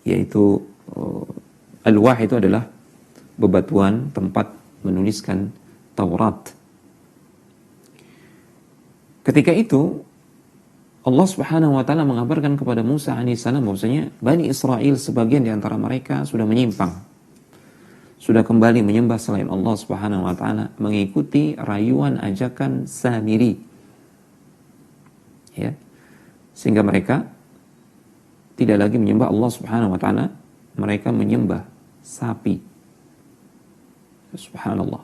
yaitu alwah itu adalah bebatuan tempat menuliskan Taurat. Ketika itu Allah Subhanahu wa taala mengabarkan kepada Musa alaihissalam bahwasanya Bani Israel sebagian di antara mereka sudah menyimpang, sudah kembali menyembah selain Allah Subhanahu wa taala, mengikuti rayuan ajakan Samiri. Ya. Sehingga mereka tidak lagi menyembah Allah Subhanahu wa taala, mereka menyembah sapi. Subhanallah.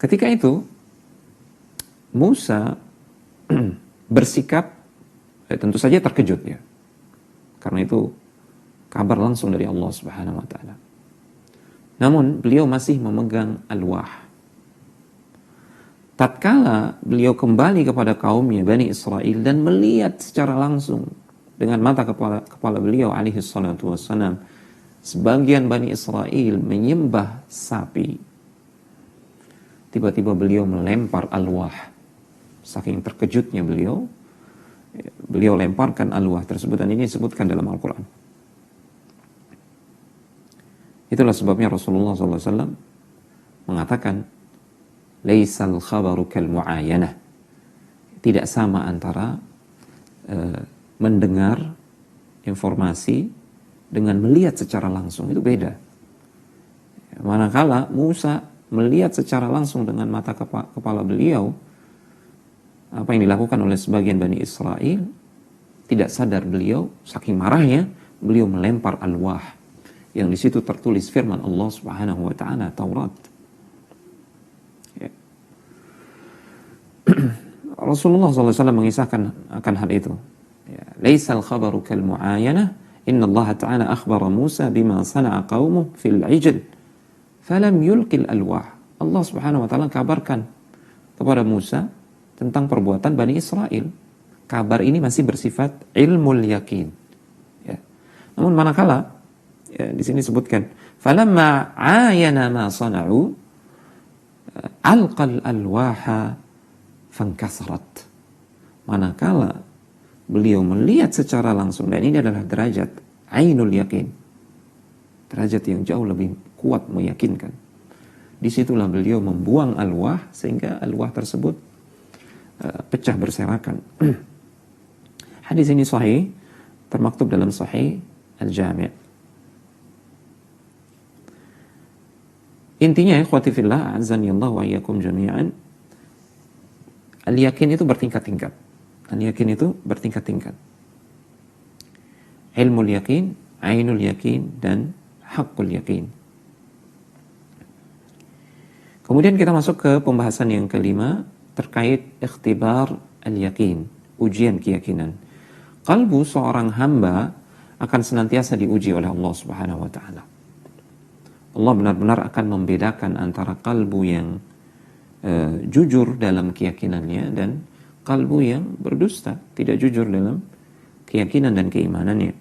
Ketika itu Musa bersikap tentu saja terkejut ya. Karena itu kabar langsung dari Allah Subhanahu wa taala. Namun beliau masih memegang alwah. Tatkala beliau kembali kepada kaumnya Bani Israel dan melihat secara langsung dengan mata kepala beliau alaihi salatu wassalam, sebagian Bani Israel menyembah sapi. Tiba-tiba beliau melempar alwah. Saking terkejutnya beliau lemparkan alwah tersebut, dan ini disebutkan dalam Al-Quran. Itulah sebabnya Rasulullah SAW mengatakan, Laisal khabaru kal mu'ayanah. Tidak sama antara mendengar informasi dengan melihat secara langsung, itu beda. Manakala Musa melihat secara langsung dengan mata kepala beliau apa yang dilakukan oleh sebagian Bani Israel, tidak sadar beliau, saking marahnya, beliau melempar alwah yang di situ tertulis firman Allah Subhanahu wa taala, Taurat. Ya. Rasulullah SAW mengisahkan akan hal itu. Ya. Laisal khabaru kal mu'ayanah, inna Allah ta'ala akhbara Musa bima sana'a qaumuh fil ijl falam yulqil alwah. Allah Subhanahu wa taala kabarkan kepada Musa tentang perbuatan Bani Israel. Kabar ini masih bersifat ilmul yakin. Ya. Namun manakala ya, di sini disebutkan falamma ayana ma sana'u alqal alwaha fankasarat. Manakala beliau melihat secara langsung, dan ini adalah derajat ainul yakin, derajat yang jauh lebih kuat meyakinkan, disitulah beliau membuang alwah sehingga alwah tersebut pecah berserakan. Hadis ini sahih, termaktub dalam Sahih Al-Jami'. Intinya ikhwati fillah, a'azzani Allah wa iyyakum jami'an, al-yakin itu bertingkat-tingkat. Al-yakin itu bertingkat-tingkat. Ilmul yakin, ainul yakin, dan haqqul yakin. Kemudian kita masuk ke pembahasan yang kelima terkait ikhtibar al-yakin, ujian keyakinan. Kalbu seorang hamba akan senantiasa diuji oleh Allah Subhanahu wa taala. Allah benar-benar akan membedakan antara kalbu yang jujur dalam keyakinannya dan kalbu yang berdusta, tidak jujur dalam keyakinan dan keimanannya.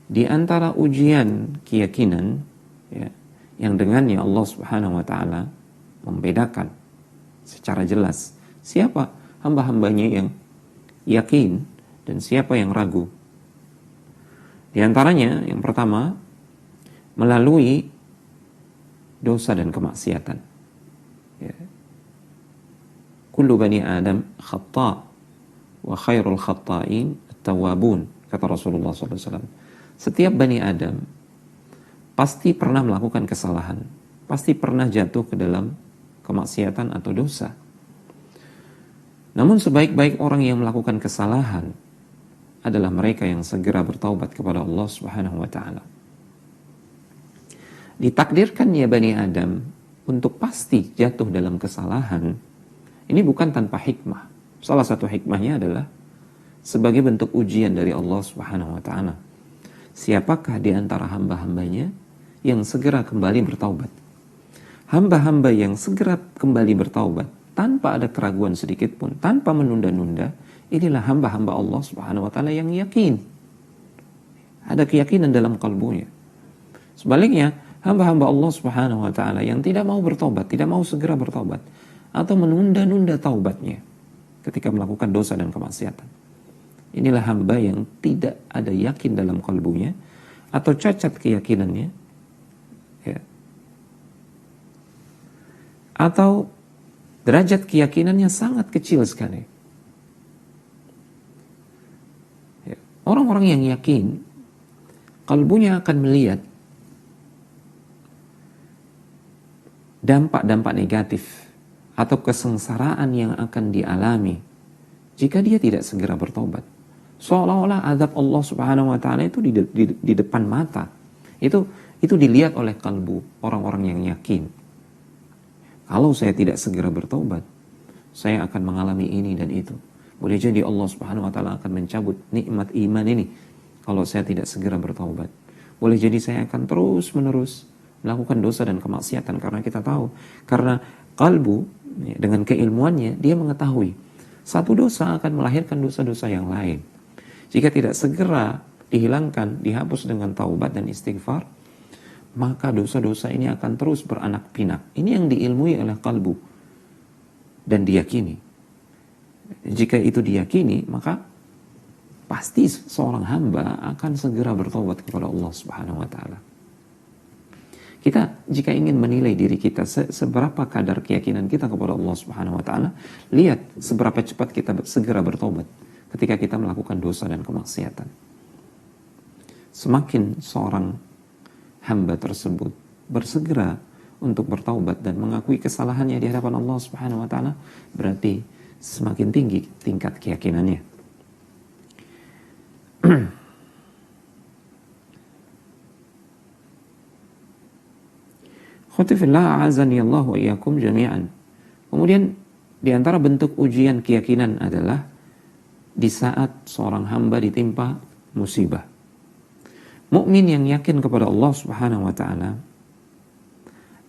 Di antara ujian keyakinan ya, yang dengannya Allah Subhanahu wa taala membedakan secara jelas siapa hamba-hambanya yang yakin dan siapa yang ragu. Di antaranya yang pertama, melalui dosa dan kemaksiatan. Ya. Kullu bani Adam khata' wa khairul khata'in at-tawwabun, kata Rasulullah SAW. Setiap bani Adam pasti pernah melakukan kesalahan, pasti pernah jatuh ke dalam kemaksiatan atau dosa. Namun sebaik-baik orang yang melakukan kesalahan adalah mereka yang segera bertaubat kepada Allah Subhanahu wa taala. Ditakdirkannya Bani Adam untuk pasti jatuh dalam kesalahan, ini bukan tanpa hikmah. Salah satu hikmahnya adalah sebagai bentuk ujian dari Allah Subhanahu wa taala. Siapakah di antara hamba-hambanya yang segera kembali bertaubat? Hamba-hamba yang segera kembali bertaubat tanpa ada keraguan sedikit pun, tanpa menunda-nunda, inilah hamba-hamba Allah Subhanahu wa taala yang yakin. Ada keyakinan dalam kalbunya. Sebaliknya, hamba-hamba Allah Subhanahu wa taala yang tidak mau bertobat, tidak mau segera bertobat, atau menunda-nunda taubatnya ketika melakukan dosa dan kemaksiatan. Inilah hamba yang tidak ada yakin dalam kalbunya atau cacat keyakinannya, ya. Atau derajat keyakinannya sangat kecil sekali. Ya. Orang-orang yang yakin, kalbunya akan melihat dampak-dampak negatif atau kesengsaraan yang akan dialami jika dia tidak segera bertobat. Seolah-olah azab Allah Subhanahu wa taala itu di depan mata. Itu dilihat oleh kalbu orang-orang yang yakin. Kalau saya tidak segera bertobat, saya akan mengalami ini dan itu. Boleh jadi Allah Subhanahu wa taala akan mencabut nikmat iman ini kalau saya tidak segera bertobat. Boleh jadi saya akan terus-menerus melakukan dosa dan kemaksiatan, karena kita tahu, karena kalbu dengan keilmuannya dia mengetahui satu dosa akan melahirkan dosa-dosa yang lain. Jika tidak segera dihilangkan, dihapus dengan taubat dan istighfar, maka dosa-dosa ini akan terus beranak pinak. Ini yang diilmui oleh kalbu dan diyakini. Jika itu diyakini, maka pasti seorang hamba akan segera bertobat kepada Allah Subhanahu wa taala. Kita jika ingin menilai diri kita seberapa kadar keyakinan kita kepada Allah Subhanahu wa taala, lihat seberapa cepat kita segera bertobat ketika kita melakukan dosa dan kemaksiatan. Semakin seorang hamba tersebut bersegera untuk bertaubat dan mengakui kesalahannya di hadapan Allah Subhanahu wa taala, berarti semakin tinggi tingkat keyakinannya. Khutifillah a'azani Allah wa iyyakum jami'an. Kemudian di antara bentuk ujian keyakinan adalah di saat seorang hamba ditimpa musibah. Mukmin yang yakin kepada Allah Subhanahu wa taala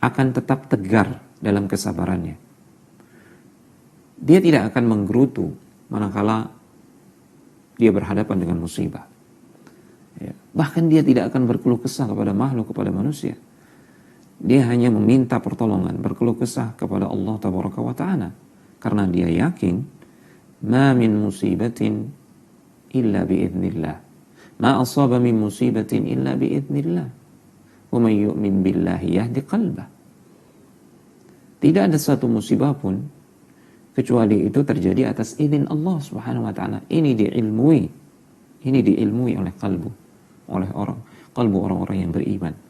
akan tetap tegar dalam kesabarannya. Dia tidak akan menggerutu manakala dia berhadapan dengan musibah. Ya. Bahkan dia tidak akan berkeluh kesah kepada makhluk, kepada manusia. Dia hanya meminta pertolongan, berkeluh kesah kepada Allah Tabaraka wa Ta'ala. Karena dia yakin, ma min musibatin illa bi'idnillah. Ma asaba min musibatin illa bi'idnillah. Wa man yu'min billahi yahdi qalbah. Tidak ada satu musibah pun kecuali itu terjadi atas izin Allah Subhanahu wa taala. Ini diilmui oleh kalbu orang-orang yang beriman.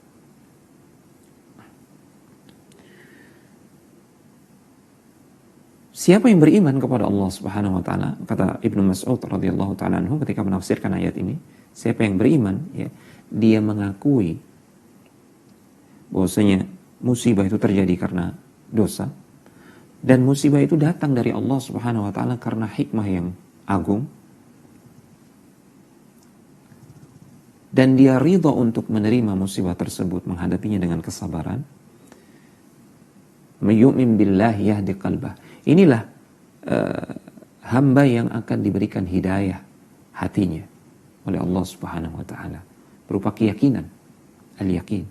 Siapa yang beriman kepada Allah Subhanahu wa taala, kata Ibnu Mas'ud radhiyallahu taala anhu ketika menafsirkan ayat ini, siapa yang beriman, ya, dia mengakui bahwasanya musibah itu terjadi karena dosa, dan musibah itu datang dari Allah Subhanahu wa taala karena hikmah yang agung, dan dia ridha untuk menerima musibah tersebut, menghadapinya dengan kesabaran. Mayyu'min billahi yahdi qalbah. Inilah hamba yang akan diberikan hidayah hatinya oleh Allah Subhanahu wa taala berupa keyakinan, al-yakin.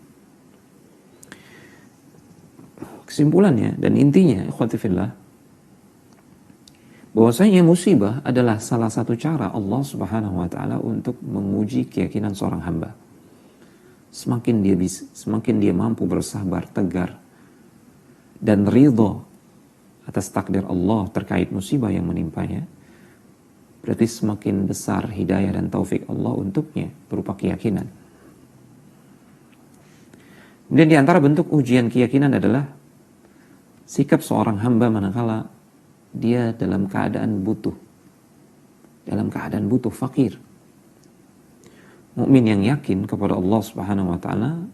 Kesimpulannya dan intinya, ikhwati fillah, bahwasanya musibah adalah salah satu cara Allah Subhanahu wa taala untuk menguji keyakinan seorang hamba. Semakin dia mampu bersabar, tegar, dan ridha atas takdir Allah terkait musibah yang menimpanya, berarti semakin besar hidayah dan taufik Allah untuknya berupa keyakinan. Kemudian di antara bentuk ujian keyakinan adalah sikap seorang hamba manakala dia dalam keadaan butuh, fakir. Mukmin yang yakin kepada Allah Subhanahu wa taala,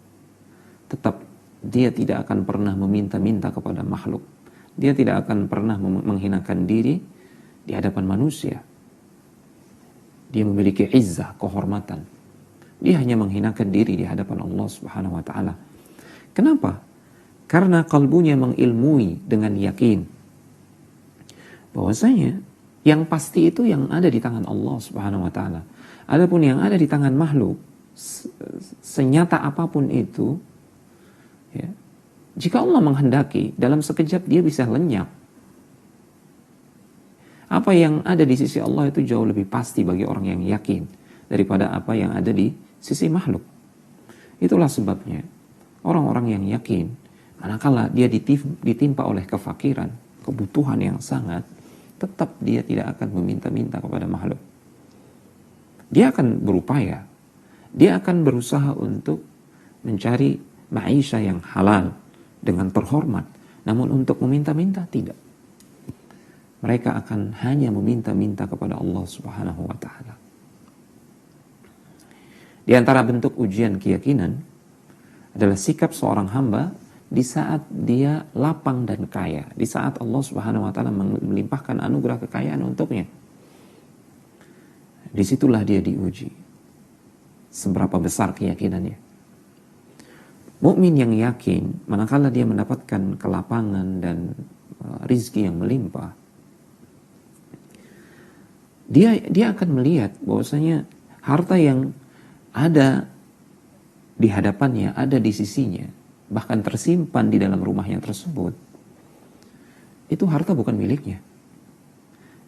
tetap dia tidak akan pernah meminta-minta kepada makhluk. Dia tidak akan pernah menghinakan diri di hadapan manusia. Dia memiliki izzah, kehormatan. Dia hanya menghinakan diri di hadapan Allah Subhanahu wa taala. Kenapa? Karena kalbunya mengilmui dengan yakin bahwasanya yang pasti itu yang ada di tangan Allah Subhanahu wa taala. Adapun yang ada di tangan makhluk, senyata apapun itu, ya, jika Allah menghendaki, dalam sekejap dia bisa lenyap. Apa yang ada di sisi Allah itu jauh lebih pasti bagi orang yang yakin daripada apa yang ada di sisi makhluk. Itulah sebabnya orang-orang yang yakin, manakala dia ditimpa oleh kefakiran, kebutuhan yang sangat, tetap dia tidak akan meminta-minta kepada makhluk. Dia akan berupaya, dia akan berusaha untuk mencari maisha yang halal dengan terhormat. Namun untuk meminta-minta tidak. Mereka akan hanya meminta-minta kepada Allah Subhanahu wa taala. Di antara bentuk ujian keyakinan adalah sikap seorang hamba di saat dia lapang dan kaya, di saat Allah Subhanahu wa taala melimpahkan anugerah kekayaan untuknya. Disitulah dia diuji. Seberapa besar keyakinannya. Mukmin yang yakin, manakala dia mendapatkan kelapangan dan rizki yang melimpah, dia akan melihat bahwasanya harta yang ada di hadapannya, ada di sisinya, bahkan tersimpan di dalam rumahnya tersebut, itu harta bukan miliknya.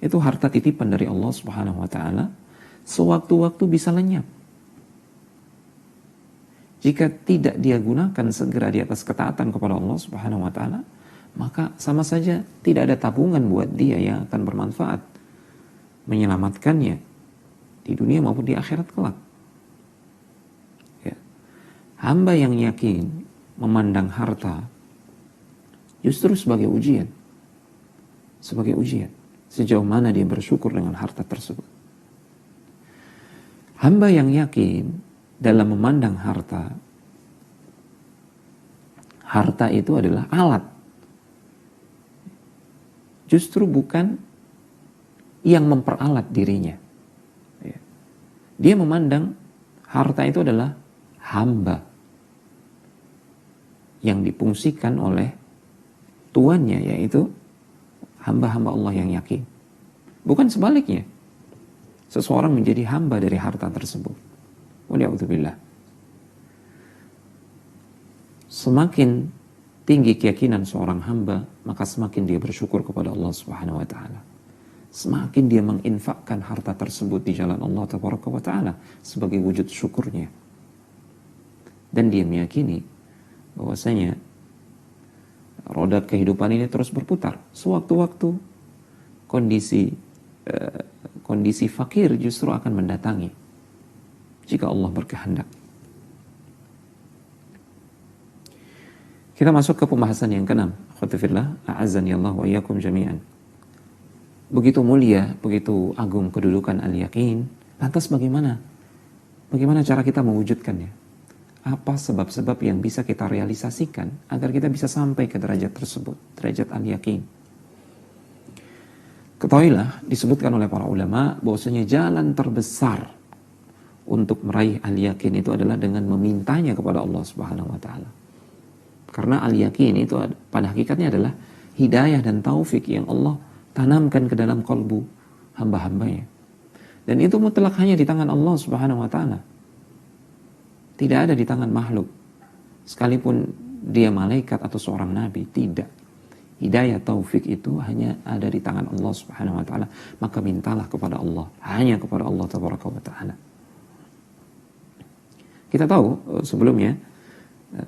Itu harta titipan dari Allah Subhanahu wa taala, sewaktu-waktu bisa lenyap. Jika tidak dia gunakan segera di atas ketaatan kepada Allah Subhanahu wa taala, maka sama saja tidak ada tabungan buat dia yang akan bermanfaat menyelamatkannya di dunia maupun di akhirat kelak. Ya. Hamba yang yakin memandang harta justru sebagai ujian. Sebagai ujian. Sejauh mana dia bersyukur dengan harta tersebut. Hamba yang yakin dalam memandang harta itu adalah alat. Justru bukan yang memperalat dirinya. Dia memandang harta itu adalah hamba yang difungsikan oleh tuannya, yaitu hamba-hamba Allah yang yakin. Bukan sebaliknya. Seseorang menjadi hamba dari harta tersebut. Waliyahudzubillah. Semakin tinggi keyakinan seorang hamba, maka semakin dia bersyukur kepada Allah Subhanahu wa taala. Semakin dia menginfakkan harta tersebut di jalan Allah Tabaraka wa taala sebagai wujud syukurnya. Dan dia meyakini bahwasanya roda kehidupan ini terus berputar. Sewaktu-waktu kondisi fakir justru akan mendatangi jika Allah berkehendak. Kita masuk ke pembahasan yang ke-6. Akhwatifillah, a'azzani Allah wa iyyakum jami'an. Begitu mulia, begitu agung kedudukan al-yaqin, lantas bagaimana? Bagaimana cara kita mewujudkannya? Apa sebab-sebab yang bisa kita realisasikan agar kita bisa sampai ke derajat tersebut, derajat al-yaqin? Ketahuilah, disebutkan oleh para ulama bahwasanya jalan terbesar untuk meraih al-yaqin itu adalah dengan memintanya kepada Allah Subhanahu wa taala. Karena al-yaqin itu pada hakikatnya adalah hidayah dan taufik yang Allah tanamkan ke dalam kalbu hamba-hambanya. Dan itu mutlak hanya di tangan Allah Subhanahu wa taala. Tidak ada di tangan makhluk. Sekalipun dia malaikat atau seorang nabi, tidak. Hidayah taufik itu hanya ada di tangan Allah Subhanahu wa taala. Maka mintalah kepada Allah, hanya kepada Allah Tabaraka wa taala. Kita tahu sebelumnya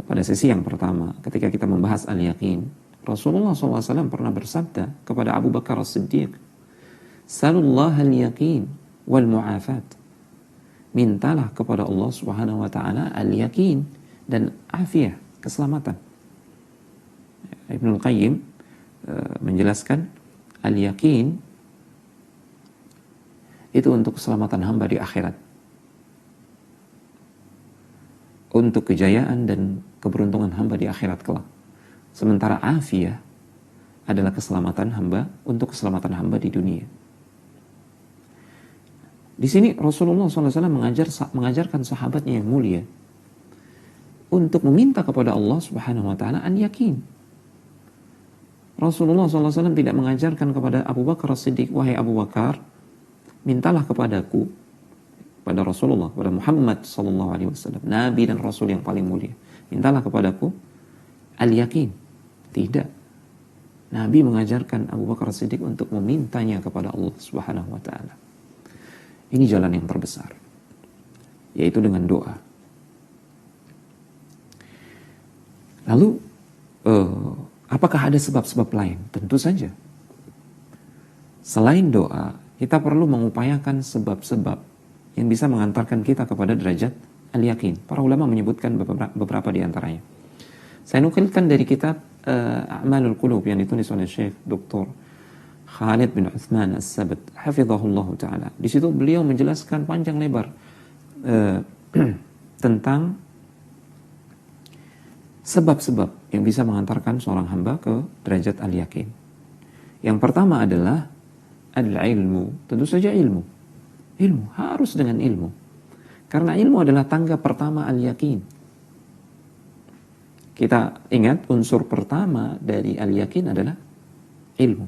pada sesi yang pertama ketika kita membahas al-yaqin, Rasulullah SAW pernah bersabda kepada Abu Bakar As-Siddiq, "Salullah al-yaqin wal mu'afat." Mintalah kepada Allah Subhanahu wa taala al-yaqin dan afiyah, keselamatan. Ibnu Qayyim menjelaskan al-yaqin itu untuk keselamatan hamba di akhirat, untuk kejayaan dan keberuntungan hamba di akhirat kelak. Sementara afiyah adalah keselamatan hamba untuk keselamatan hamba di dunia. Di sini Rasulullah SAW mengajarkan sahabatnya yang mulia untuk meminta kepada Allah Subhanahu wa taala an yakin. Rasulullah SAW tidak mengajarkan kepada Abu Bakar As-Siddiq, "Wahai Abu Bakar, mintalah kepadaku," pada Rasulullah, kepada Muhammad SAW, Nabi dan Rasul yang paling mulia, "Mintalah kepadaku al-yakin." Tidak. Nabi mengajarkan Abu Bakar Siddiq untuk memintanya kepada Allah Subhanahu wa taala. Ini jalan yang terbesar, yaitu dengan doa. Lalu apakah ada sebab-sebab lain? Tentu saja. Selain doa, kita perlu mengupayakan sebab-sebab yang bisa mengantarkan kita kepada derajat al-yakin. Para ulama menyebutkan beberapa di antaranya. Saya nukilkan dari kitab A'malul Qulub yang ditulis oleh Syekh Dr. Khalid bin Uthman As-Sabt, hafizahullah ta'ala. Di situ beliau menjelaskan panjang lebar tentang sebab-sebab yang bisa mengantarkan seorang hamba ke derajat al-yakin. Yang pertama adalah al-ilmu. Tentu saja ilmu. Ilmu, harus dengan ilmu. Karena ilmu adalah tangga pertama al-yakin. Kita ingat unsur pertama dari al-yakin adalah ilmu.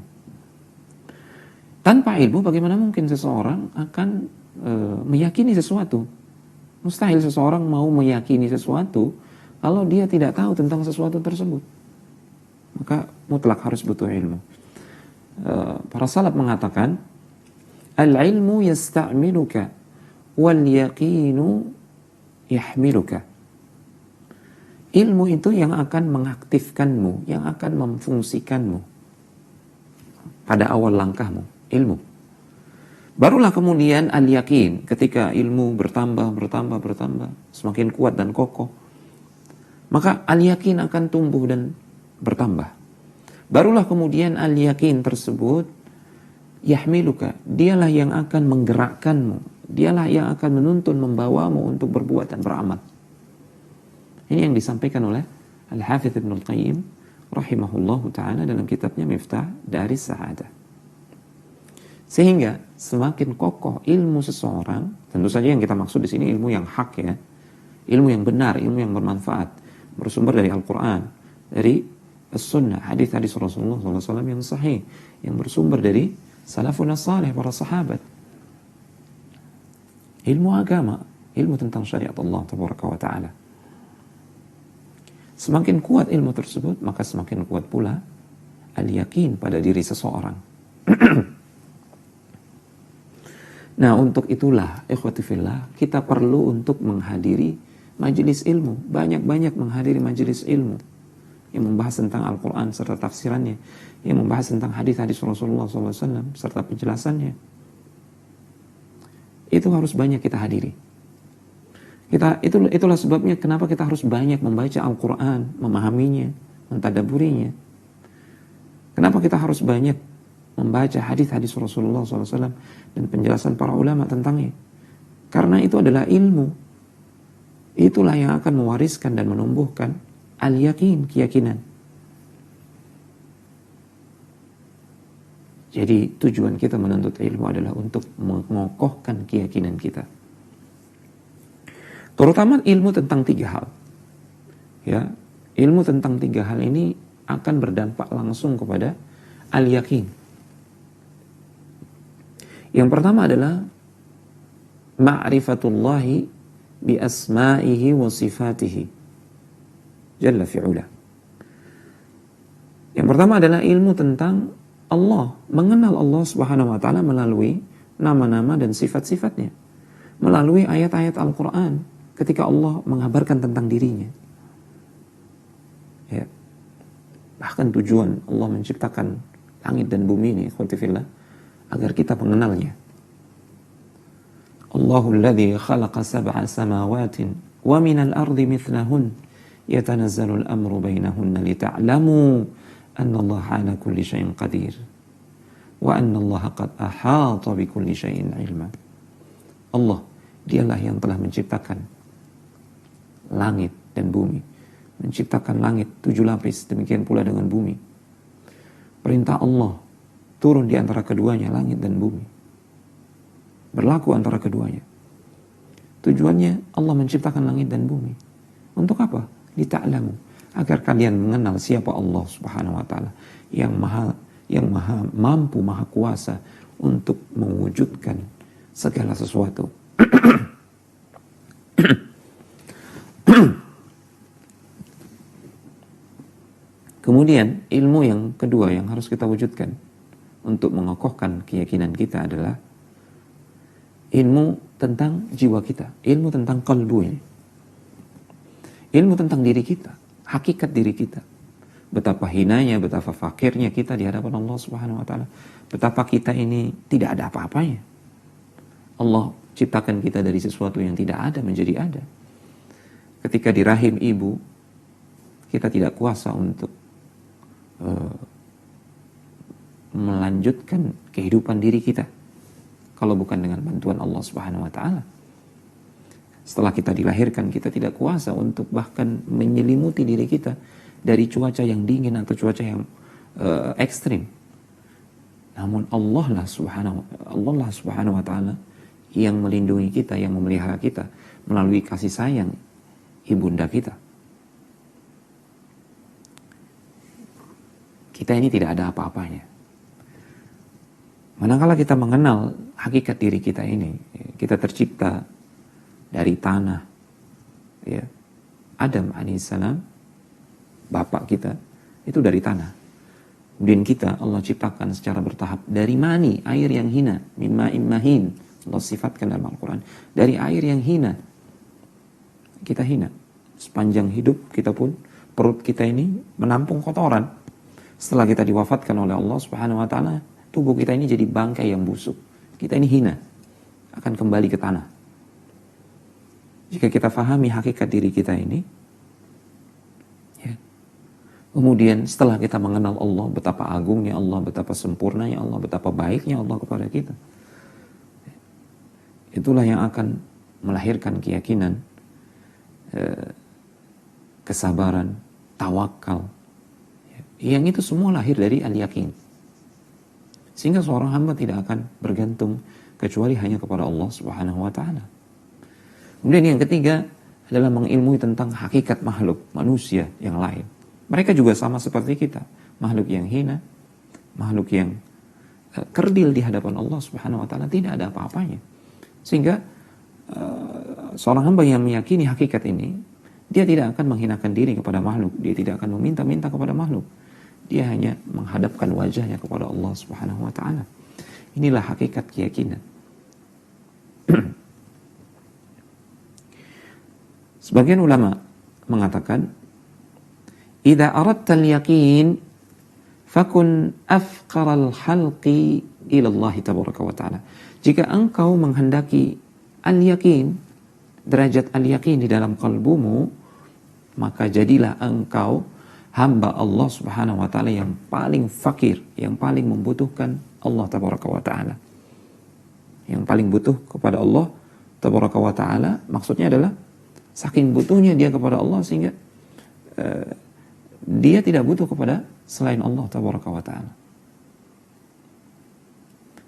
Tanpa ilmu bagaimana mungkin seseorang akan meyakini sesuatu? Mustahil seseorang mau meyakini sesuatu kalau dia tidak tahu tentang sesuatu tersebut. Maka mutlak harus butuh ilmu. Para salaf mengatakan, al-ilmu yasta'miluka wal yaqinu yahmiluka. Ilmu itu yang akan mengaktifkanmu, yang akan memfungsikanmu pada awal langkahmu, ilmu. Barulah kemudian al-yakin, ketika ilmu bertambah, semakin kuat dan kokoh, maka al-yakin akan tumbuh dan bertambah. Barulah kemudian al-yakin tersebut yahmiluka, dialah yang akan menggerakkanmu, dialah yang akan menuntun, membawamu untuk berbuat dan beramal. Ini yang disampaikan oleh Al-Hafidz Ibnu Al-Qayyim rahimahullahu ta'ala dalam kitabnya Miftah Daris Sa'adah. Sehingga semakin kokoh ilmu seseorang, tentu saja yang kita maksud di sini ilmu yang hak ya, ilmu yang benar, ilmu yang bermanfaat, bersumber dari Al-Quran, dari As-Sunnah, hadis-hadis Rasulullah SAW yang sahih, yang bersumber dari salafun as-salih, para sahabat. Ilmu agama, ilmu tentang syariat Allah Tabaraka wa Ta'ala. Semakin kuat ilmu tersebut, maka semakin kuat pula al-yakin pada diri seseorang. Nah, untuk itulah, ikhwati fillah, kita perlu untuk menghadiri majelis ilmu. Banyak-banyak menghadiri majelis ilmu yang membahas tentang Al-Quran serta tafsirannya, yang membahas tentang hadis-hadis Rasulullah SAW serta penjelasannya. Itu harus banyak kita hadiri. Itulah sebabnya kenapa kita harus banyak membaca Al-Quran, memahaminya, mentadaburinya. Kenapa kita harus banyak membaca hadis-hadis Rasulullah SAW dan penjelasan para ulama tentangnya? Karena itu adalah ilmu. Itulah yang akan mewariskan dan menumbuhkan al-yakin, keyakinan. Jadi tujuan kita menuntut ilmu adalah untuk mengokohkan keyakinan kita. Terutama ilmu tentang 3 hal. Ya, ilmu tentang 3 hal ini akan berdampak langsung kepada al-yakin. Yang pertama adalah ma'rifatullahi bi asma'ihi wa sifatihi jalla fi'ula. Yang pertama adalah ilmu tentang Allah, mengenal Allah Subhanahu wa taala melalui nama-nama dan sifat-sifatnya, melalui ayat-ayat Al-Qur'an ketika Allah mengabarkan tentang dirinya. Ya. Bahkan tujuan Allah menciptakan langit dan bumi ini, ikhwati fillah, agar kita mengenalnya. Allahul ladzi khalaqa sab'a samawatin wa minal ardi mithlahun yatanazzalu al-amru bainahunna lita'lamu anna Allah 'ala kulli syai'in qadir wa anna Allah qad ahata bi kulli syai'in 'ilma. Allah, dialah yang telah menciptakan langit dan bumi, menciptakan langit 7 lapis, demikian pula dengan bumi. Perintah Allah turun di antara keduanya, langit dan bumi, berlaku antara keduanya. Tujuannya Allah menciptakan langit dan bumi untuk apa? Lita'lamu, agar kalian mengenal siapa Allah Subhanahu wa taala yang maha mampu, maha kuasa untuk mewujudkan segala sesuatu. Kemudian ilmu yang kedua yang harus kita wujudkan untuk mengokohkan keyakinan kita adalah ilmu tentang jiwa kita, ilmu tentang qalbu ini. Ilmu tentang diri kita, hakikat diri kita. Betapa hinanya, betapa fakirnya kita di hadapan Allah Subhanahu wa taala. Betapa kita ini tidak ada apa-apanya. Allah ciptakan kita dari sesuatu yang tidak ada menjadi ada. Ketika di rahim ibu, kita tidak kuasa untuk melanjutkan kehidupan diri kita kalau bukan dengan bantuan Allah Subhanahu wa taala. Setelah kita dilahirkan, kita tidak kuasa untuk bahkan menyelimuti diri kita dari cuaca yang dingin atau cuaca yang ekstrim. Namun Allah lah Subhanahu wa taala yang melindungi kita, yang memelihara kita melalui kasih sayang ibunda kita. Kita ini tidak ada apa-apanya. Manakala kita mengenal hakikat diri kita ini, kita tercipta dari tanah. Ya. Adam alaihissalam, bapak kita, itu dari tanah. Kemudian kita Allah ciptakan secara bertahap dari mani, air yang hina, mimma immahin. Allah sifatkan dalam Al-Quran. Dari air yang hina. Kita hina. Sepanjang hidup kita pun, perut kita ini menampung kotoran. Setelah kita diwafatkan oleh Allah Subhanahu wa taala, tubuh kita ini jadi bangkai yang busuk. Kita ini hina, akan kembali ke tanah. Jika kita fahami hakikat diri kita ini, ya. Kemudian setelah kita mengenal Allah, betapa agungnya Allah, betapa sempurnanya Allah, betapa baiknya Allah kepada kita, itulah yang akan melahirkan keyakinan, kesabaran, tawakal. Yang itu semua lahir dari al-yakin. Sehingga seorang hamba tidak akan bergantung kecuali hanya kepada Allah Subhanahu wa taala. Kemudian yang ketiga adalah mengilmui tentang hakikat makhluk manusia yang lain. Mereka juga sama seperti kita, makhluk yang hina, makhluk yang kerdil di hadapan Allah Subhanahu wa taala, tidak ada apa-apanya. Sehingga seorang hamba yang meyakini hakikat ini, dia tidak akan menghinakan diri kepada makhluk, dia tidak akan meminta-minta kepada makhluk. Dia hanya menghadapkan wajahnya kepada Allah Subhanahu wa taala. Inilah hakikat keyakinan. Sebagian ulama mengatakan, "Idza aradta al-yaqin fakun afqaral khalqi ila Allah tabaraka wa taala." Jika engkau menghendaki al-yaqin, derajat al-yaqin di dalam kalbumu, maka jadilah engkau hamba Allah Subhanahu wa taala yang paling fakir, yang paling membutuhkan Allah tabaraka wa taala. Yang paling butuh kepada Allah tabaraka wa taala, maksudnya adalah saking butuhnya dia kepada Allah sehingga dia tidak butuh kepada selain Allah tabaraka wa taala.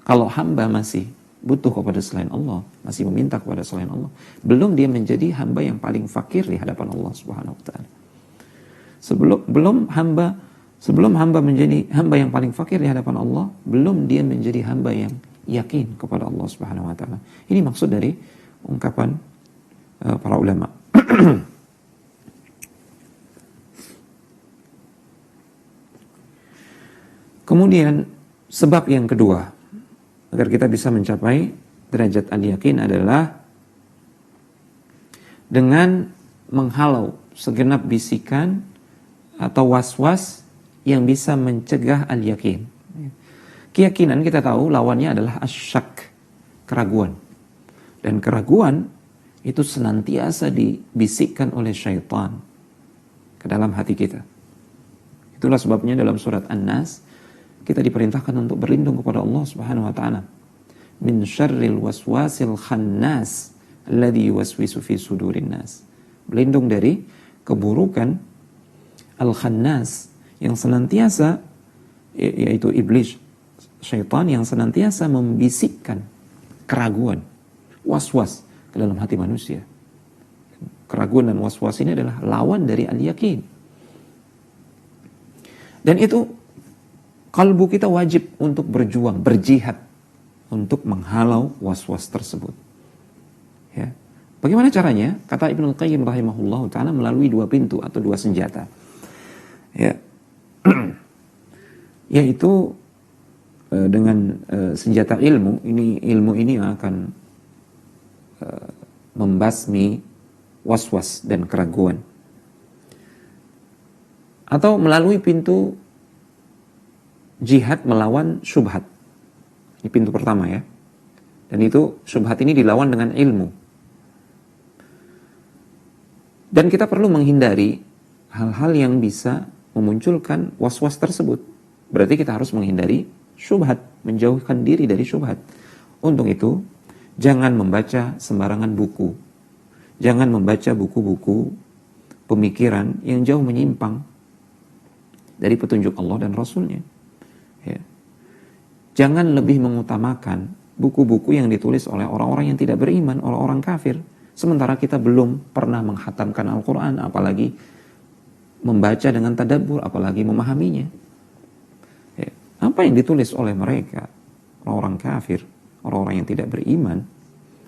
Kalau hamba masih butuh kepada selain Allah, masih meminta kepada selain Allah, belum dia menjadi hamba yang paling fakir di hadapan Allah Subhanahu wa taala. Sebelum hamba menjadi hamba yang paling fakir di hadapan Allah, belum dia menjadi hamba yang yakin kepada Allah Subhanahu wa taala. Ini maksud dari ungkapan para ulama. Kemudian sebab yang kedua agar kita bisa mencapai derajat al-yakin adalah dengan menghalau segenap bisikan atau was-was yang bisa mencegah al-yakin. Keyakinan kita tahu lawannya adalah asyak, keraguan. Dan keraguan itu senantiasa dibisikkan oleh syaitan ke dalam hati kita. Itulah sebabnya dalam surat An-Nas kita diperintahkan untuk berlindung kepada Allah Subhanahu wa taala. Min syarril waswasil khannas alladzi yuwaswisu fi sudurin nas. Berlindung dari keburukan al-khannas yang senantiasa, yaitu iblis, syaitan yang senantiasa membisikkan keraguan, was-was ke dalam hati manusia. Keraguan dan was-was ini adalah lawan dari al-yakin. Dan itu kalbu kita wajib untuk berjuang, berjihad untuk menghalau was-was tersebut. Ya. Bagaimana caranya? Kata Ibnul Qayyim rahimahullah ta'ala, melalui dua pintu atau dua senjata. Ya. yaitu dengan senjata ilmu ini yang akan membasmi was-was dan keraguan, atau melalui pintu jihad melawan syubhat. Ini pintu pertama ya, dan itu syubhat ini dilawan dengan ilmu. Dan kita perlu menghindari hal-hal yang bisa memunculkan was-was tersebut. Berarti kita harus menghindari syubhat, menjauhkan diri dari syubhat. Untuk itu, jangan membaca sembarangan buku. Jangan membaca buku-buku pemikiran yang jauh menyimpang dari petunjuk Allah dan Rasulnya. Ya. Jangan lebih mengutamakan buku-buku yang ditulis oleh orang-orang yang tidak beriman, orang-orang kafir. Sementara kita belum pernah menghatamkan Al-Quran, apalagi membaca dengan tadabbur, apalagi memahaminya. Ya. Apa yang ditulis oleh mereka, orang-orang kafir, orang-orang yang tidak beriman,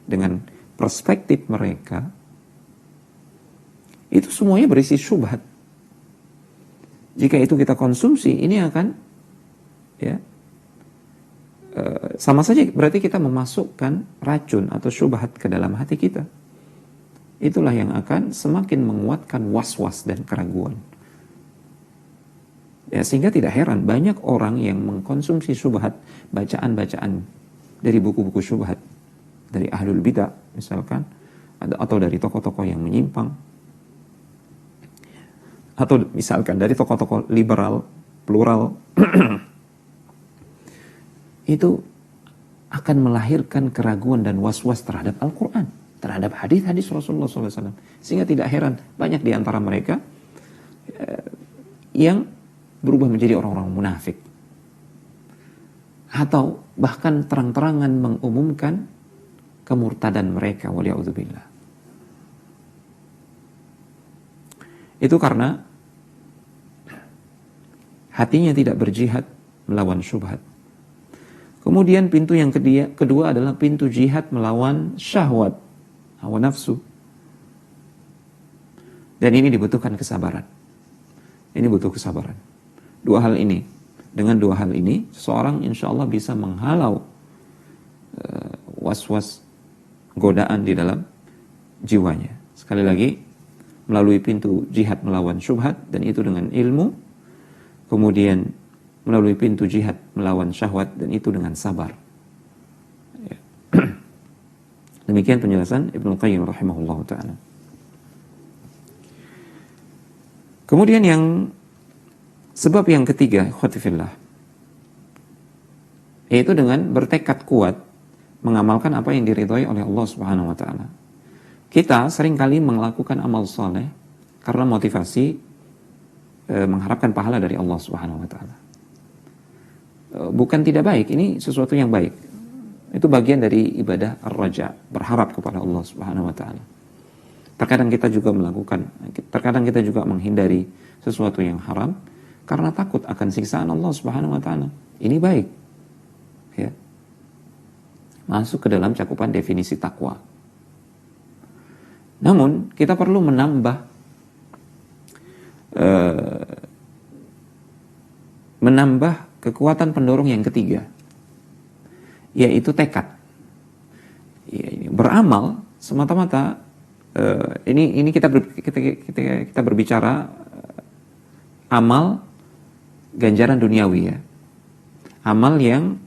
dengan perspektif mereka, itu semuanya berisi syubhat. Jika itu kita konsumsi, ini akan sama saja berarti kita memasukkan racun atau syubhat ke dalam hati kita. Itulah yang akan semakin menguatkan was-was dan keraguan. Ya, sehingga tidak heran banyak orang yang mengkonsumsi syubhat, bacaan-bacaan dari buku-buku syubhat, dari ahlul bidah misalkan, atau dari tokoh-tokoh yang menyimpang, atau misalkan dari tokoh-tokoh liberal, plural, itu akan melahirkan keraguan dan was-was terhadap Al-Quran, terhadap hadis-hadis Rasulullah SAW. Sehingga tidak heran banyak di antara mereka yang berubah menjadi orang-orang munafik, atau bahkan terang-terangan mengumumkan kemurtadan mereka, waliya'udzubillah. Itu karena hatinya tidak berjihad melawan syubhat. Kemudian pintu yang kedua adalah pintu jihad melawan syahwat, hawa nafsu. Dan ini dibutuhkan kesabaran. Ini butuh kesabaran. Dengan dua hal ini, seseorang insya Allah bisa menghalau was-was godaan di dalam jiwanya. Sekali lagi, melalui pintu jihad melawan syubhat, dan itu dengan ilmu. Kemudian melalui pintu jihad melawan syahwat, dan itu dengan sabar. Ya. Demikian penjelasan Ibnu Qayyim rahimahullah ta'ala. Kemudian sebab yang ketiga, ikhwatifillah, yaitu dengan bertekad kuat mengamalkan apa yang diridhoi oleh Allah Subhanahu wa taala. Kita seringkali melakukan amal soleh karena motivasi mengharapkan pahala dari Allah Subhanahu wa taala. Bukan tidak baik, ini sesuatu yang baik. Itu bagian dari ibadah ar-raja, berharap kepada Allah Subhanahu wa taala. Terkadang kita juga menghindari sesuatu yang haram karena takut akan siksaan Allah Subhanahu wa taala. Ini baik. Ya. Masuk ke dalam cakupan definisi takwa. Namun, kita perlu menambah kekuatan pendorong yang ketiga, yaitu tekad. Ya, beramal semata-mata. Ini kita berbicara amal ganjaran duniawi ya, amal yang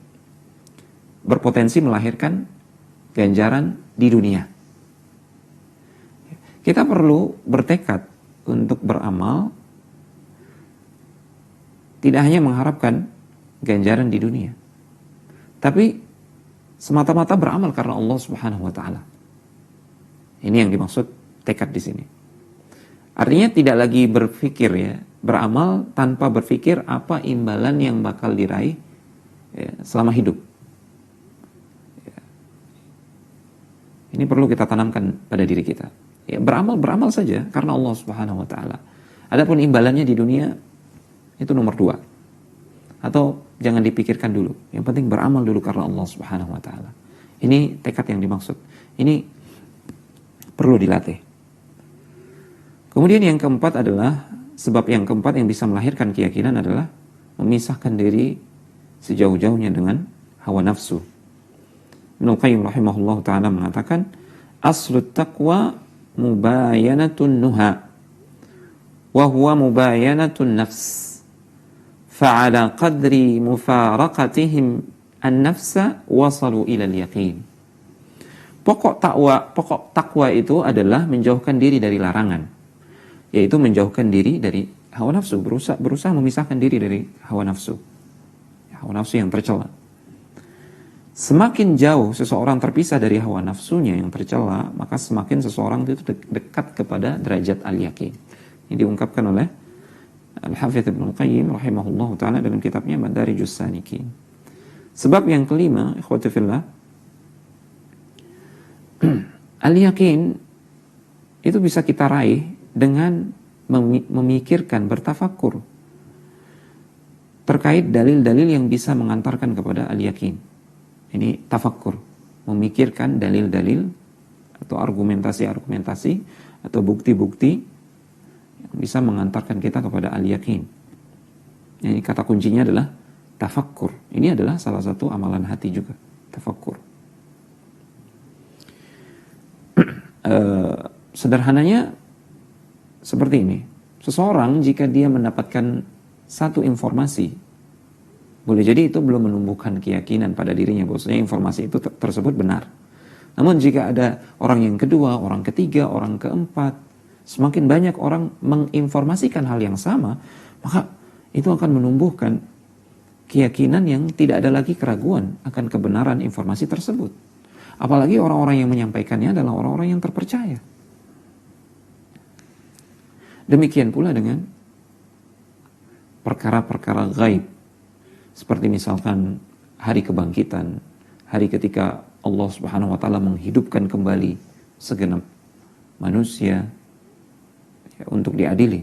berpotensi melahirkan ganjaran di dunia. Kita perlu bertekad untuk beramal, tidak hanya mengharapkan ganjaran di dunia, tapi semata-mata beramal karena Allah Subhanahu wa taala. Ini yang dimaksud tekad di sini. Artinya tidak lagi berpikir ya, beramal tanpa berpikir apa imbalan yang bakal diraih ya, selama hidup. Ya. Ini perlu kita tanamkan pada diri kita. Ya, beramal saja karena Allah Subhanahu wa taala. Adapun imbalannya di dunia itu nomor 2. Atau jangan dipikirkan dulu. Yang penting beramal dulu karena Allah Subhanahu wa taala. Ini tekad yang dimaksud. Ini perlu dilatih. Kemudian yang keempat adalah, sebab yang keempat yang bisa melahirkan keyakinan adalah memisahkan diri sejauh-jauhnya dengan hawa nafsu. Ibnu Qayyim rahimahullah ta'ala mengatakan, aslut taqwa mubayanatun nuha wa huwa mubayanatun nafs, fa'ala qadri mufaraqatihim an-nafsa wasalu ila al-yaqin. Pokok takwa itu adalah menjauhkan diri dari larangan, yaitu menjauhkan diri dari hawa nafsu, berusaha memisahkan diri dari hawa nafsu yang tercela. Semakin jauh seseorang terpisah dari hawa nafsunya yang tercela, maka semakin seseorang itu dekat kepada derajat al-yaqin. Ini diungkapkan oleh Al-Hafidz Ibnu Qayyim rahimahullah ta'ala dalam kitabnya Madarijus Salikin. Sebab yang kelima, ikhwati fillah, al-yaqin itu bisa kita raih dengan memikirkan, bertafakur terkait dalil-dalil yang bisa mengantarkan kepada al-yaqin. Ini tafakkur, memikirkan dalil-dalil atau argumentasi-argumentasi atau bukti-bukti yang bisa mengantarkan kita kepada al-yaqin. Ini kata kuncinya adalah tafakkur. Ini adalah salah satu amalan hati juga, tafakkur. Sederhananya seperti ini. Seseorang jika dia mendapatkan satu informasi, boleh jadi itu belum menumbuhkan keyakinan pada dirinya bahwasanya informasi itu tersebut benar. Namun jika ada orang yang kedua, orang ketiga, orang keempat, semakin banyak orang menginformasikan hal yang sama, maka itu akan menumbuhkan keyakinan yang tidak ada lagi keraguan akan kebenaran informasi tersebut. Apalagi orang-orang yang menyampaikannya adalah orang-orang yang terpercaya. Demikian pula dengan perkara-perkara gaib. Seperti misalkan hari kebangkitan, hari ketika Allah Subhanahu wa taala menghidupkan kembali segenap manusia ya, untuk diadili.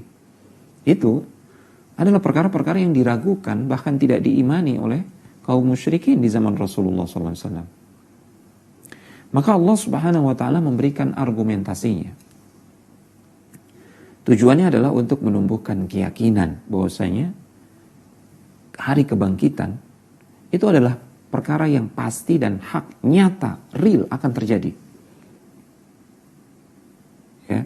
Itu adalah perkara-perkara yang diragukan, bahkan tidak diimani oleh kaum musyrikin di zaman Rasulullah SAW. Maka Allah Subhanahu wa taala memberikan argumentasinya. Tujuannya adalah untuk menumbuhkan keyakinan bahwasanya hari kebangkitan itu adalah perkara yang pasti dan hak, nyata, real akan terjadi. Ya.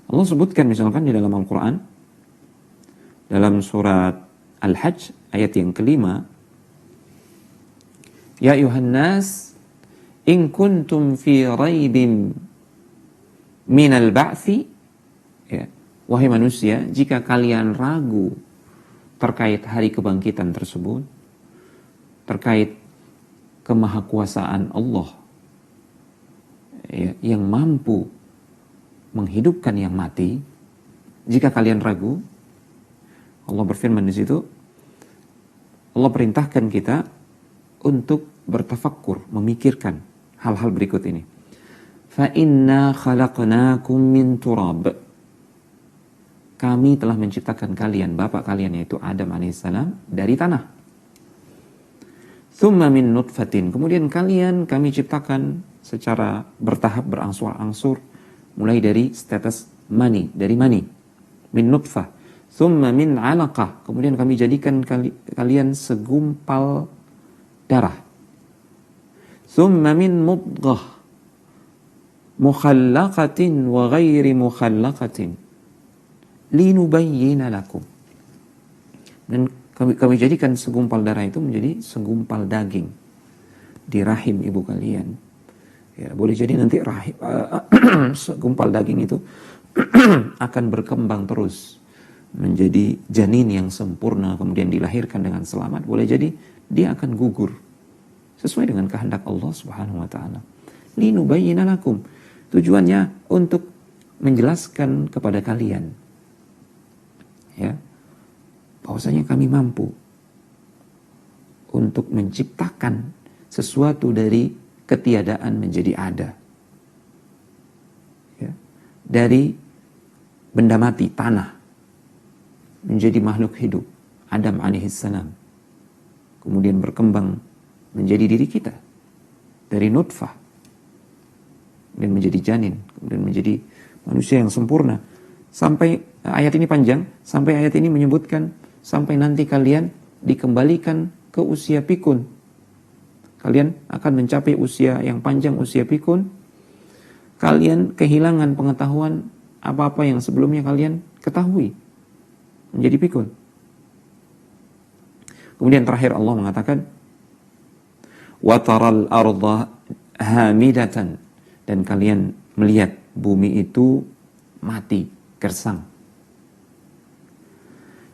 Allah sebutkan misalkan di dalam Al-Quran, dalam surat Al-Hajj ayat yang kelima, Ya ayuhan nas, in kuntum fi raibin minal ba'thi, ya. Wahai manusia, jika kalian ragu terkait hari kebangkitan tersebut, terkait kemahakuasaan Allah ya, yang mampu menghidupkan yang mati, jika kalian ragu, Allah berfirman di situ, Allah perintahkan kita untuk bertafakkur, memikirkan hal-hal berikut ini. Fa inna khalaqnakum min turab. Kami telah menciptakan kalian, bapak kalian yaitu Adam alaihissalam, dari tanah. Thumma min nutfatin. Kemudian kami ciptakan secara bertahap, berangsur-angsur, mulai dari status mani, dari mani. Min nutfah. Thumma min alaqah. Kemudian kami jadikan kalian segumpal darah. Thumma min mudghah. Mukhallaqatin wa ghairi mukhallaqatin. Linubayyina lakum. Dan kami jadikan segumpal darah itu menjadi segumpal daging di rahim ibu kalian. Ya, boleh jadi nanti rahim segumpal daging itu akan berkembang terus menjadi janin yang sempurna, kemudian dilahirkan dengan selamat. Boleh jadi dia akan gugur sesuai dengan kehendak Allah Subhanahu wa taala. Linubayyina lakum. Tujuannya untuk menjelaskan kepada kalian, ya, bahwasanya kami mampu untuk menciptakan sesuatu dari ketiadaan menjadi ada, ya, dari benda mati, tanah, menjadi makhluk hidup, Adam alaihissalam, kemudian berkembang menjadi diri kita dari nutfah, dan menjadi janin, kemudian menjadi manusia yang sempurna, sampai ayat ini panjang, sampai ayat ini menyebutkan sampai nanti kalian dikembalikan ke usia pikun. Kalian akan mencapai usia yang panjang, usia pikun. Kalian kehilangan pengetahuan apa-apa yang sebelumnya kalian ketahui, menjadi pikun. Kemudian terakhir Allah mengatakan, wa taral arda hamidatan, dan kalian melihat bumi itu mati, gersang.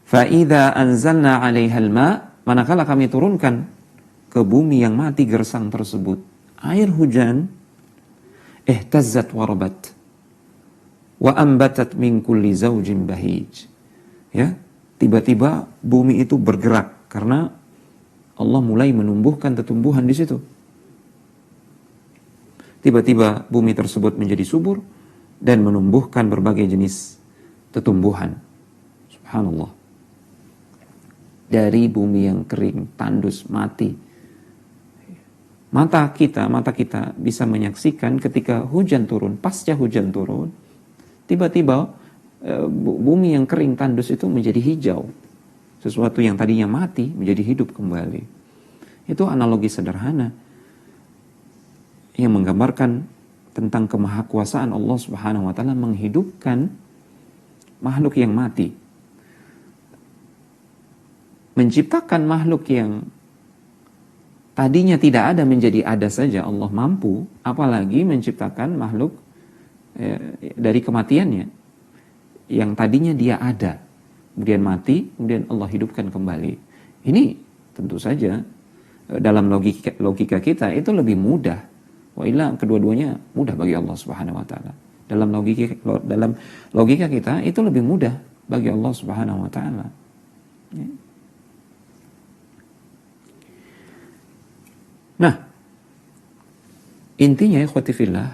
Fa idza anzalna 'alaiha al-ma, manakala kami turunkan ke bumi yang mati gersang tersebut air hujan, ihtazzat wa rabat wa ambatat min kulli zawjin bahij. Ya, tiba-tiba bumi itu bergerak karena Allah mulai menumbuhkan tumbuhan di situ. Tiba-tiba bumi tersebut menjadi subur dan menumbuhkan berbagai jenis tumbuhan. Subhanallah. Dari bumi yang kering, tandus, mati. Mata kita bisa menyaksikan ketika hujan turun, pasca hujan turun, tiba-tiba bumi yang kering, tandus itu menjadi hijau. Sesuatu yang tadinya mati menjadi hidup kembali. Itu analogi sederhana yang menggambarkan tentang kemahakuasaan Allah Subhanahu wa taala menghidupkan makhluk yang mati. Menciptakan makhluk yang tadinya tidak ada menjadi ada saja Allah mampu, apalagi menciptakan makhluk dari kematiannya yang tadinya dia ada, kemudian mati, kemudian Allah hidupkan kembali. Ini tentu saja dalam logika kita itu lebih mudah. Wa illa kedua-duanya mudah bagi Allah Subhanahu wa taala. Dalam logika kita itu lebih mudah bagi Allah Subhanahu wa taala. Ya. Nah, intinya ikhwati fillah,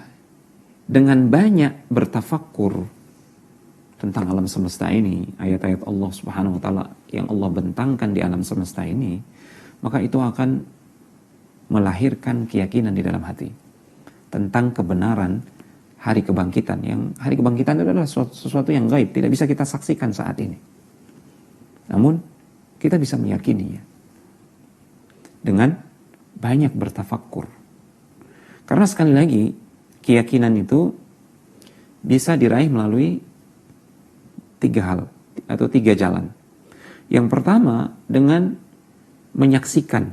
dengan banyak bertafakkur tentang alam semesta ini, ayat-ayat Allah Subhanahu wa taala yang Allah bentangkan di alam semesta ini, maka itu akan melahirkan keyakinan di dalam hati tentang kebenaran hari kebangkitan. Yang hari kebangkitan itu adalah sesuatu yang gaib, tidak bisa kita saksikan saat ini. Namun kita bisa meyakininya dengan banyak bertafakkur. Karena sekali lagi, keyakinan itu bisa diraih melalui 3 hal atau 3 jalan. Yang pertama, dengan menyaksikan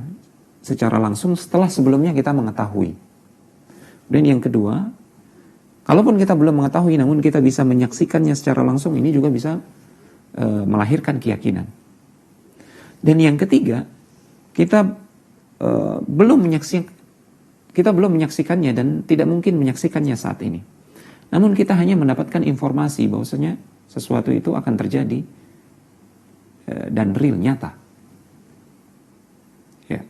secara langsung setelah sebelumnya kita mengetahui. Dan yang kedua, kalaupun kita belum mengetahui namun kita bisa menyaksikannya secara langsung, ini juga bisa melahirkan keyakinan. Dan yang ketiga, kita belum menyaksikannya dan tidak mungkin menyaksikannya saat ini. Namun kita hanya mendapatkan informasi bahwasanya sesuatu itu akan terjadi dan real, nyata. Ya.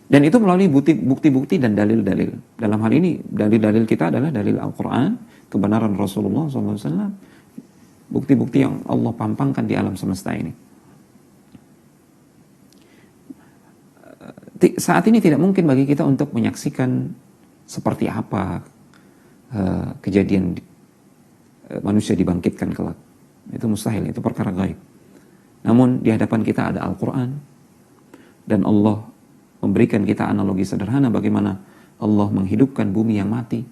Dan itu melalui bukti-bukti dan dalil-dalil. Dalam hal ini dalil-dalil kita adalah dalil Al-Quran, kebenaran Rasulullah SAW, bukti-bukti yang Allah pampangkan di alam semesta ini. Saat ini tidak mungkin bagi kita untuk menyaksikan seperti apa kejadian manusia dibangkitkan kelak. Itu mustahil, itu perkara gaib. Namun di hadapan kita ada Al-Quran, dan Allah memberikan kita analogi sederhana bagaimana Allah menghidupkan bumi yang mati.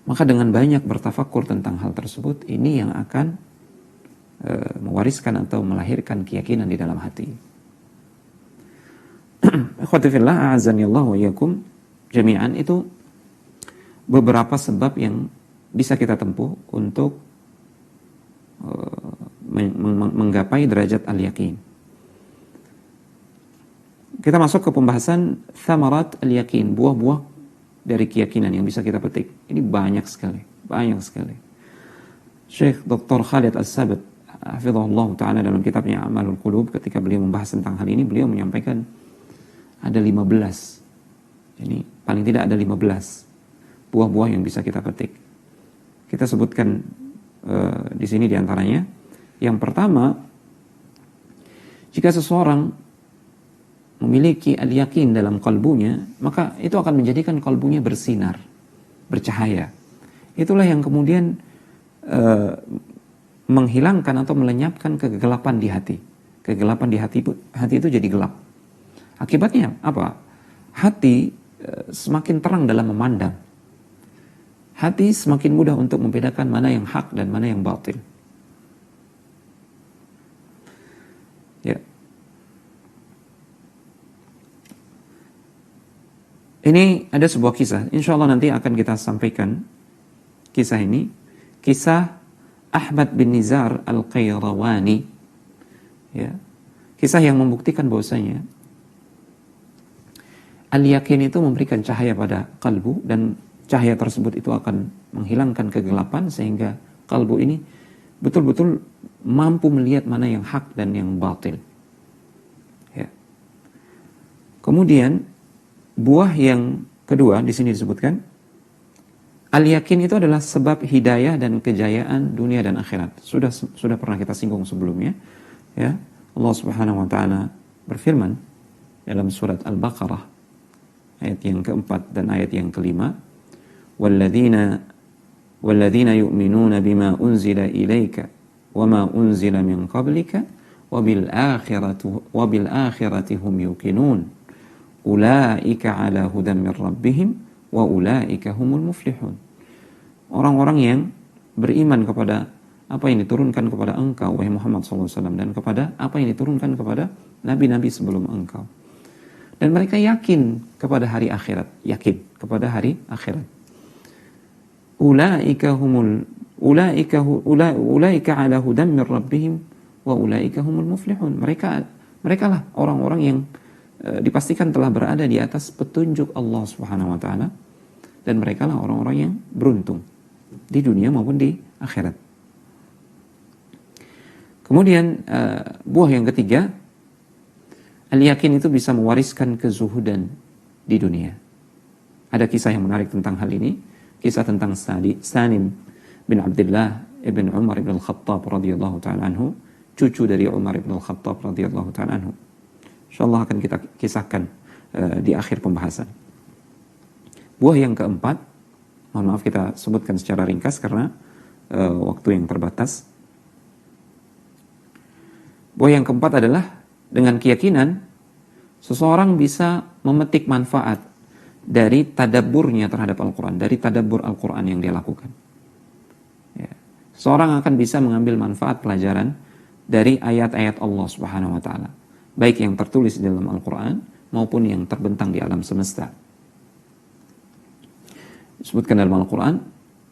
Maka dengan banyak bertafakkur tentang hal tersebut, ini yang akan mewariskan atau melahirkan keyakinan di dalam hati. Ikhwati fillah, a'azanillah wa iyyakum jami'an, itu beberapa sebab yang bisa kita tempuh untuk menggapai derajat al-yakin. Kita masuk ke pembahasan thamarat al-yakin, buah-buah dari keyakinan yang bisa kita petik. Ini banyak sekali. Syekh Dr. Khalid As-Sabat hafizahullah ta'ala dalam kitabnya Amalul Qulub, ketika beliau membahas tentang hal ini, beliau menyampaikan ada 15. Ini paling tidak ada 15 buah-buah yang bisa kita petik. Kita sebutkan di sini diantaranya. Yang pertama, jika seseorang memiliki al-yakin dalam kalbunya, maka itu akan menjadikan kalbunya bersinar, bercahaya. itulah yang kemudian menghilangkan atau melenyapkan kegelapan di hati. Kegelapan di hati itu jadi gelap. Akibatnya apa? Hati semakin terang dalam memandang. Hati semakin mudah untuk membedakan mana yang hak dan mana yang batil. Ya. Ini ada sebuah kisah. Insya Allah nanti akan kita sampaikan kisah ini. Kisah Ahmad bin Nizar Al-Qayrawani. Ya. Kisah yang membuktikan bahwasanya al-yakin itu memberikan cahaya pada kalbu, dan cahaya tersebut itu akan menghilangkan kegelapan sehingga kalbu ini betul-betul mampu melihat mana yang hak dan yang batil. Ya. Kemudian buah yang kedua di sini disebutkan, al-yakin itu adalah sebab hidayah dan kejayaan dunia dan akhirat. Sudah pernah kita singgung sebelumnya. Ya, Allah Subhanahu wa taala berfirman dalam surat Al-Baqarah ayat yang keempat dan ayat yang kelima, walladzina yu'minuna bima unzila ilaika wama unzila min qablika wabil akhirati hum yuqinun ulaika ala hudan min rabbihim wa ulaika humul muflihun. Orang-orang yang beriman kepada apa yang diturunkan kepada engkau wahai Muhammad SAW, dan kepada apa yang diturunkan kepada nabi-nabi sebelum engkau, dan mereka yakin kepada hari akhirat, yakin kepada hari akhirat. Ulaika ala hudan min rabbihim wa ulaika humul muflihun. Mereka lah orang-orang yang dipastikan telah berada di atas petunjuk Allah Subhanahu wa taala, dan mereka lah orang-orang yang beruntung di dunia maupun di akhirat. Kemudian buah yang ketiga, al-yakin itu bisa mewariskan kezuhudan di dunia. Ada kisah yang menarik tentang hal ini, kisah tentang Salim bin Abdullah ibn Umar ibn al-Khattab radhiyallahu ta'ala anhu, cucu dari Umar ibn al-Khattab radhiyallahu ta'ala anhu. InsyaAllah akan kita kisahkan di akhir pembahasan. Buah yang keempat, mohon maaf kita sebutkan secara ringkas karena waktu yang terbatas. Buah yang keempat adalah dengan keyakinan seseorang bisa memetik manfaat dari tadabburnya terhadap Al-Quran, dari tadabbur Al-Quran yang dia lakukan. Ya. Seseorang akan bisa mengambil manfaat pelajaran dari ayat-ayat Allah Subhanahu wa taala, baik yang tertulis di dalam Al-Quran maupun yang terbentang di alam semesta. Disebutkan dalam Al-Quran,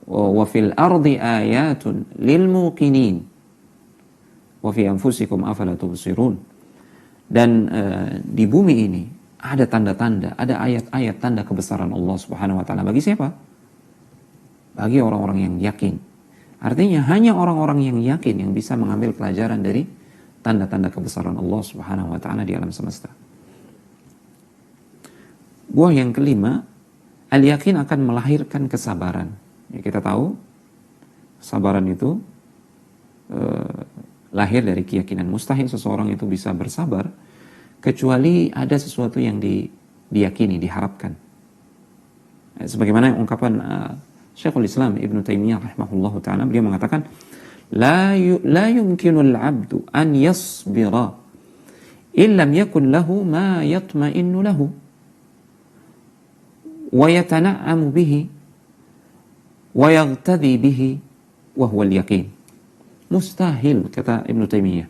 wa fil ardi ayatun lil muqinin wa fi anfusikum afala tubsirun. Dan di bumi ini ada tanda-tanda, ada ayat-ayat tanda kebesaran Allah Subhanahu wa taala. Bagi siapa? Bagi orang-orang yang yakin. Artinya hanya orang-orang yang yakin yang bisa mengambil pelajaran dari tanda-tanda kebesaran Allah Subhanahu wa taala di alam semesta. Buah yang kelima, al-yakin akan melahirkan kesabaran. Ya, kita tahu kesabaran itu lahir dari keyakinan. Mustahil seseorang itu bisa bersabar kecuali ada sesuatu yang diyakini, diharapkan. Sebagaimana ungkapan Syekhul Islam Ibn Taimiyah rahimahullahu ta'ala, beliau mengatakan, la yumkinul abdu an yasbira illam yakun lahu ma yatma'innu lahu wa yatana'amu bihi wa yaghtadi bihi wa huwa al-yaqin. Mustahil, kata Ibn Taimiyah,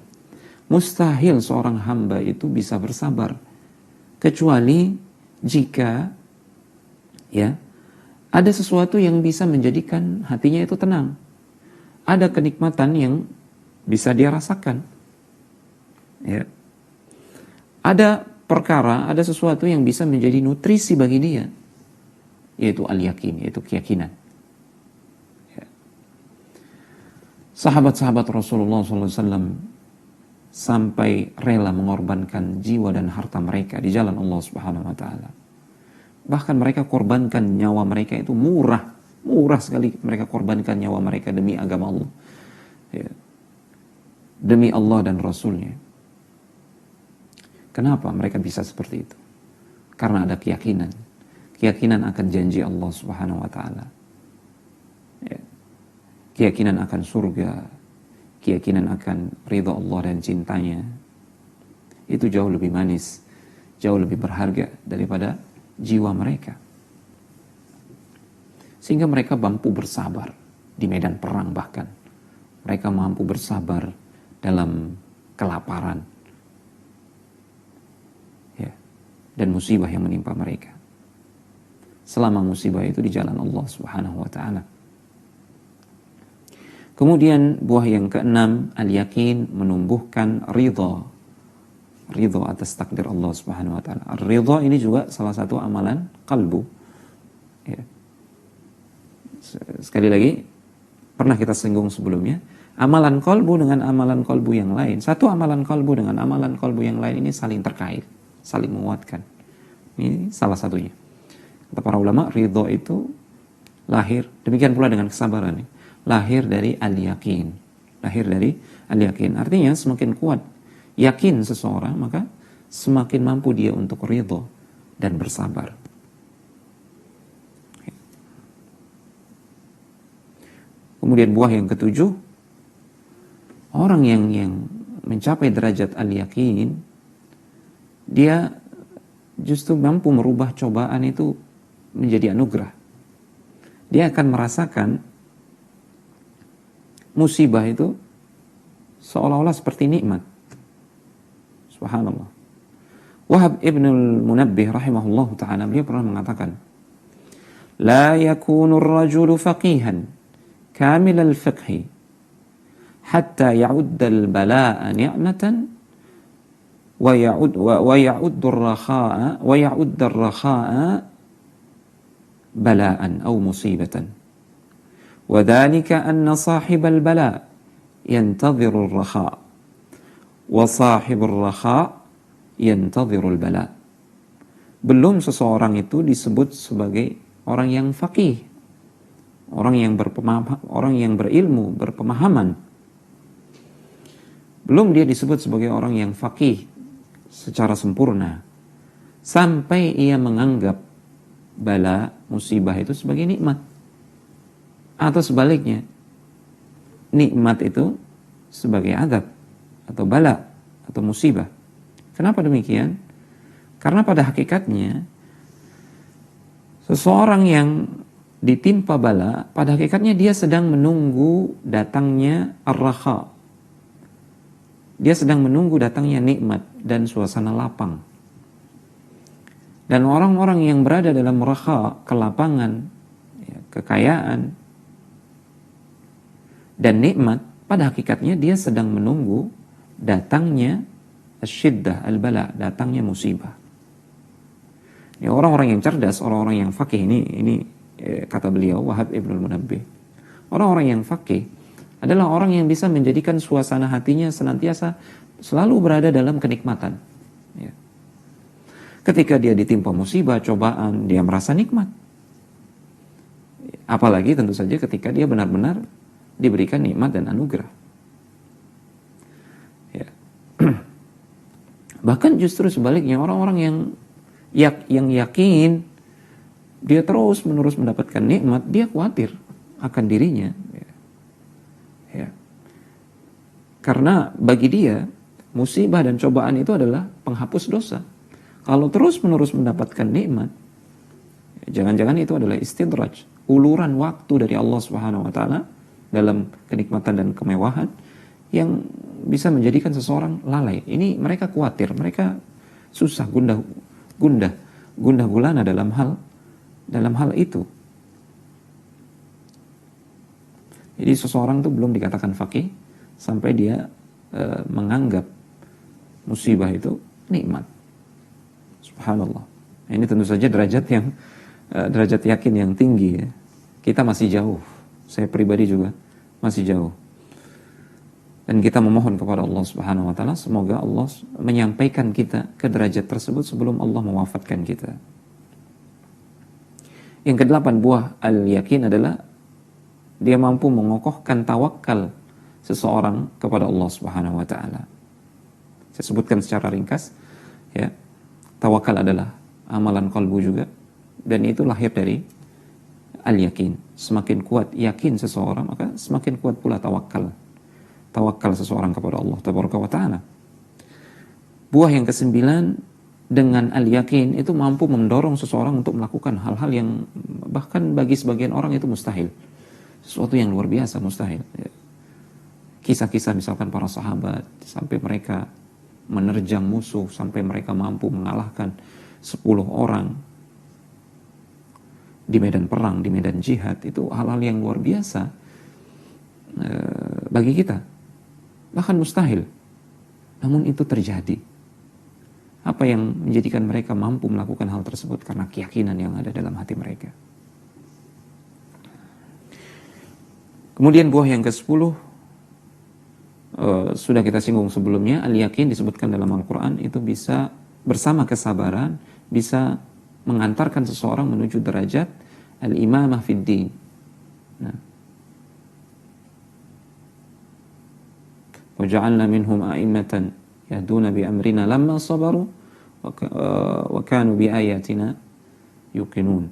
mustahil seorang hamba itu bisa bersabar kecuali jika ya ada sesuatu yang bisa menjadikan hatinya itu tenang, ada kenikmatan yang bisa dia rasakan, ya, ada perkara, ada sesuatu yang bisa menjadi nutrisi bagi dia, yaitu al-yakin, yaitu keyakinan. Sahabat-sahabat Rasulullah SAW sampai rela mengorbankan jiwa dan harta mereka di jalan Allah Subhanahu wa taala. Bahkan mereka korbankan nyawa mereka itu murah sekali, mereka korbankan nyawa mereka demi agama Allah. Ya. Demi Allah dan Rasulnya. Kenapa mereka bisa seperti itu? Karena ada keyakinan. Keyakinan akan janji Allah Subhanahu wa taala. keyakinan akan surga, keyakinan akan ridha Allah dan cintanya, itu jauh lebih manis, jauh lebih berharga daripada jiwa mereka. Sehingga mereka mampu bersabar di medan perang, bahkan mereka mampu bersabar dalam kelaparan, ya, dan musibah yang menimpa mereka, selama musibah itu di jalan Allah Subhanahu wa ta'ala. Kemudian buah yang keenam, al-yakin, menumbuhkan ridha atas takdir Allah Subhanahu wa ta'ala. Ridha ini juga salah satu amalan kalbu, ya. Sekali lagi, pernah kita singgung sebelumnya, amalan kalbu dengan amalan kalbu yang lain, satu amalan kalbu dengan amalan kalbu yang lain ini saling terkait, saling menguatkan. Ini salah satunya. Kata para ulama, ridha itu lahir, demikian pula dengan kesabaran, lahir dari al-yakin. Lahir dari al-yakin. Artinya semakin kuat yakin seseorang, maka semakin mampu dia untuk ridha dan bersabar. Kemudian buah yang ketujuh, orang yang mencapai derajat al-yakin, dia justru mampu merubah cobaan itu menjadi anugerah. Dia akan merasakan musibah itu seolah-olah seperti nikmat. Subhanallah. Wahab ibn al-Munabbih rahimahullah ta'ala, dia pernah mengatakan, la yakunu ar-rajulu faqihan kamil al-fiqhi hatta ya'udda al-bala'a ni'matan wa ya'udda ar-rakha'a bala'an aw musibatan. Wa dhalika anna sahib al-bala' yantadhiru ar-rakha' wa sahib ar-rakha' yantadhiru al-bala'. Belum seseorang itu disebut sebagai orang yang faqih, orang yang berilmu, berpemahaman. Belum dia disebut sebagai orang yang faqih secara sempurna, sampai ia menganggap bala, musibah itu sebagai nikmat. Atau sebaliknya, nikmat itu sebagai azab, atau bala, atau musibah. Kenapa demikian? Karena pada hakikatnya, seseorang yang ditimpa bala, pada hakikatnya dia sedang menunggu datangnya ar-rakha. Dia sedang menunggu datangnya nikmat dan suasana lapang. Dan orang-orang yang berada dalam rakha, kelapangan, ya, kekayaan, dan nikmat, pada hakikatnya dia sedang menunggu datangnya asyiddah, al-bala, datangnya musibah. Ya, orang-orang yang cerdas, orang-orang yang faqih ini kata beliau, Wahab ibn al-Munabbih, orang-orang yang faqih adalah orang yang bisa menjadikan suasana hatinya senantiasa selalu berada dalam kenikmatan, ya. Ketika dia ditimpa musibah, cobaan, dia merasa nikmat. Apalagi tentu saja ketika dia benar-benar diberikan nikmat dan anugerah, ya. Bahkan justru sebaliknya, orang-orang yang yakin, dia terus menerus mendapatkan nikmat, dia khawatir akan dirinya, ya. Karena bagi dia musibah dan cobaan itu adalah penghapus dosa. Kalau terus menerus mendapatkan nikmat, jangan-jangan itu adalah istidraj, uluran waktu dari Allah Subhanahu wa ta'ala dalam kenikmatan dan kemewahan yang bisa menjadikan seseorang lalai. Ini mereka khawatir, mereka susah, gundah gulana dalam hal itu. Jadi seseorang itu belum dikatakan faqih sampai dia menganggap musibah itu nikmat. Subhanallah. Ini tentu saja derajat yakin yang tinggi, ya. Kita masih jauh. Saya pribadi juga masih jauh. Dan kita memohon kepada Allah Subhanahu wa ta'ala, semoga Allah menyampaikan kita ke derajat tersebut sebelum Allah mewafatkan kita. Yang kedelapan, buah al-yakin adalah dia mampu mengokohkan tawakal seseorang kepada Allah Subhanahu wa ta'ala. Saya sebutkan secara ringkas, ya. Tawakal adalah amalan qalbu juga, dan itu lahir dari al-yakin. Semakin kuat yakin seseorang, maka semakin kuat pula tawakal. Tawakal seseorang kepada Allah Tabaraka wa Ta'ala. Buah yang kesembilan, dengan al-yakin itu mampu mendorong seseorang untuk melakukan hal-hal yang bahkan bagi sebagian orang itu mustahil. Sesuatu yang luar biasa, mustahil. Kisah-kisah misalkan para sahabat, sampai mereka menerjang musuh, sampai mereka mampu mengalahkan 10 orang di medan perang, di medan jihad, itu hal-hal yang luar biasa bagi kita. Bahkan mustahil. Namun itu terjadi. Apa yang menjadikan mereka mampu melakukan hal tersebut? Karena keyakinan yang ada dalam hati mereka. Kemudian buah yang ke-10, sudah kita singgung sebelumnya, al-yakin disebutkan dalam Al-Quran, itu bisa bersama kesabaran, bisa mengantarkan seseorang menuju derajat al-imamah fid din. Nah. وَجَعَلْنَا مِنْهُمْ أَئِمَّةً يَهْدُونَ بِأَمْرِنَا لَمَّا صَبَرُوا وَكَانُوا بِآيَاتِنَا يُوقِنُونَ.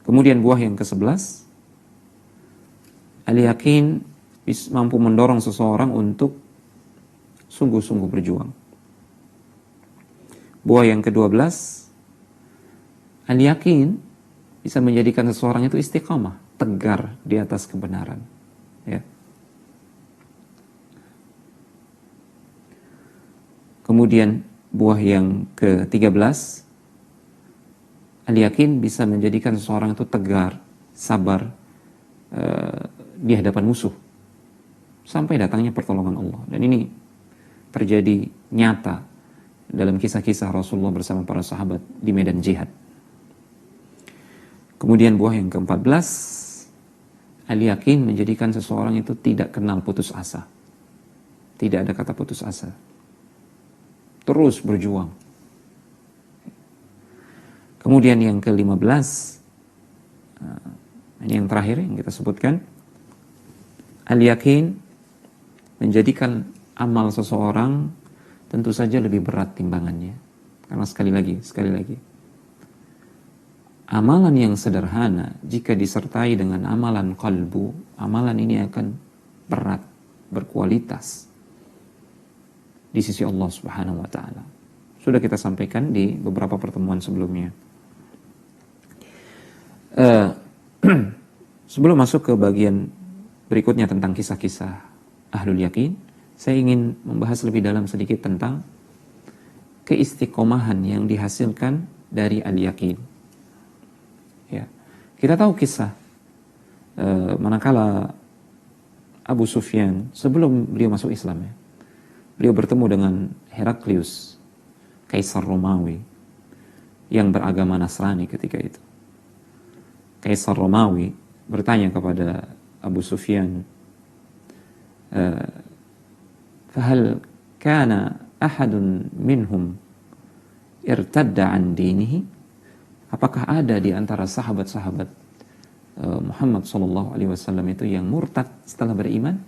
Kemudian buah yang ke-11, al-yakin mampu mendorong seseorang untuk sungguh-sungguh berjuang. Buah yang ke-12, al-yakin bisa menjadikan seseorang itu istiqamah, tegar di atas kebenaran. Ya. Kemudian buah yang ke-13, al-yakin bisa menjadikan seseorang itu tegar, sabar di hadapan musuh sampai datangnya pertolongan Allah. Dan ini terjadi nyata dalam kisah-kisah Rasulullah bersama para sahabat di medan jihad. Kemudian buah yang ke-14, al-yakin menjadikan seseorang itu tidak kenal putus asa. Tidak ada kata putus asa. Terus berjuang. Kemudian yang ke-15, ini yang terakhir yang kita sebutkan, al-yakin menjadikan amal seseorang tentu saja lebih berat timbangannya. Karena sekali lagi, amalan yang sederhana jika disertai dengan amalan qalbu, amalan ini akan berat, berkualitas di sisi Allah Subhanahu wa Ta'ala. Sudah kita sampaikan di beberapa pertemuan sebelumnya. Sebelum masuk ke bagian berikutnya tentang kisah-kisah ahlul yakin, saya ingin membahas lebih dalam sedikit tentang keistiqomahan yang dihasilkan dari al-yakin. Ya. Kita tahu kisah manakala Abu Sufyan sebelum beliau masuk Islam, ya, beliau bertemu dengan Heraklius, Kaisar Romawi yang beragama Nasrani ketika itu. Kaisar Romawi bertanya kepada Abu Sufyan, "Fahal kana ahadun minhum irtadda an dinihi?" Apakah ada di antara sahabat-sahabat Muhammad sallallahu alaihi wasallam itu yang murtad setelah beriman?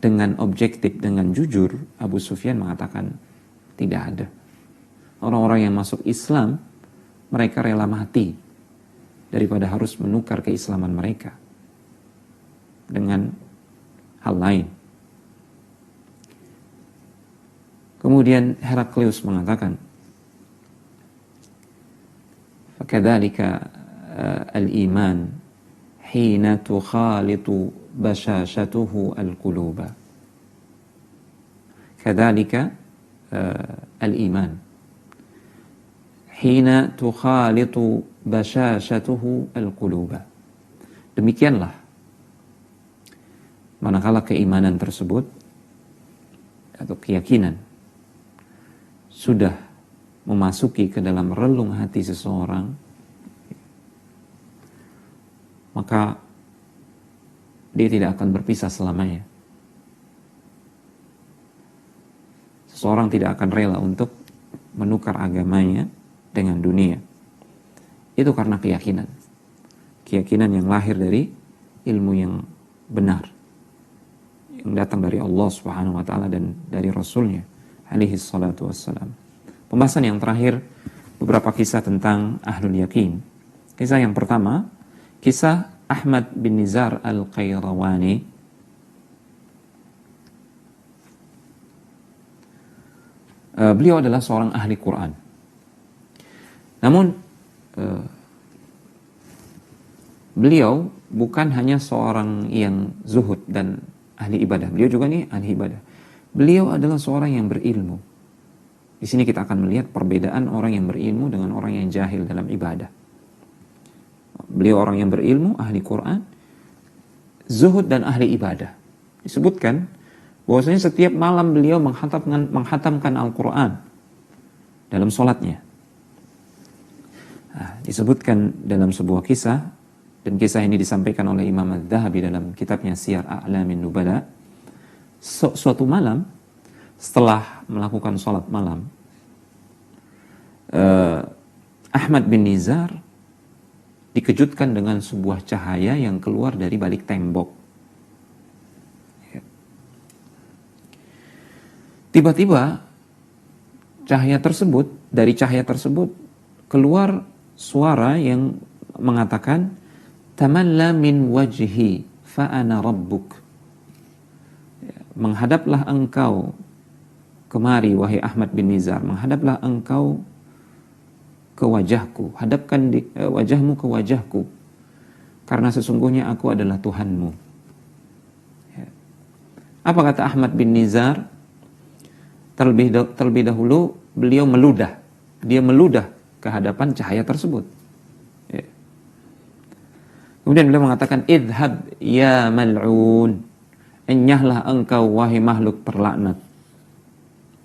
Dengan objektif, dengan jujur, Abu Sufyan mengatakan tidak ada. Orang-orang yang masuk Islam, mereka rela mati daripada harus menukar keislaman mereka dengan hal lain. Kemudian Heraklius mengatakan, "Fakadzalika al-iman hina tukhalitu bashashatuhu al-quluba." Kadzalika al-iman hina tukhalitu bashashatuhu al-quluba. Demikianlah manakala keimanan tersebut atau keyakinan sudah memasuki ke dalam relung hati seseorang, maka dia tidak akan berpisah selamanya. Seseorang tidak akan rela untuk menukar agamanya dengan dunia. Itu karena keyakinan. Keyakinan yang lahir dari ilmu yang benar, yang datang dari Allah Subhanahu wa Ta'ala dan dari Rasulnya alaihi salatu wassalam. Pembahasan yang terakhir, beberapa kisah tentang ahlul yakin. Kisah yang pertama, kisah Ahmad bin Nizar al-Qayrawani. Beliau adalah seorang ahli Quran. Namun beliau bukan hanya seorang yang zuhud dan ahli ibadah. Beliau juga nih ahli ibadah. Beliau adalah seorang yang berilmu. Di sini kita akan melihat perbedaan orang yang berilmu dengan orang yang jahil dalam ibadah. Beliau orang yang berilmu, ahli Quran, zuhud dan ahli ibadah. Disebutkan bahwasanya setiap malam beliau menghatamkan Al-Quran dalam sholatnya. Nah, disebutkan dalam sebuah kisah, dan kisah ini disampaikan oleh Imam Adz-Dzahabi dalam kitabnya Siyar A'lamin Nubala. Suatu malam, setelah melakukan sholat malam, Ahmad bin Nizar dikejutkan dengan sebuah cahaya yang keluar dari balik tembok. Tiba-tiba dari cahaya tersebut keluar suara yang mengatakan, "Tamalla min wajhi fa ana rabbuk." Menghadaplah engkau kemari wahai Ahmad bin Nizar, menghadaplah engkau ke wajahku, hadapkan wajahmu ke wajahku, karena sesungguhnya aku adalah Tuhanmu. Apa kata Ahmad bin Nizar? Terlebih dahulu beliau meludah. Dia meludah ke hadapan cahaya tersebut. Kemudian beliau mengatakan, "Idhab ya mal'un." Enyahlah engkau wahai makhluk terlaknat.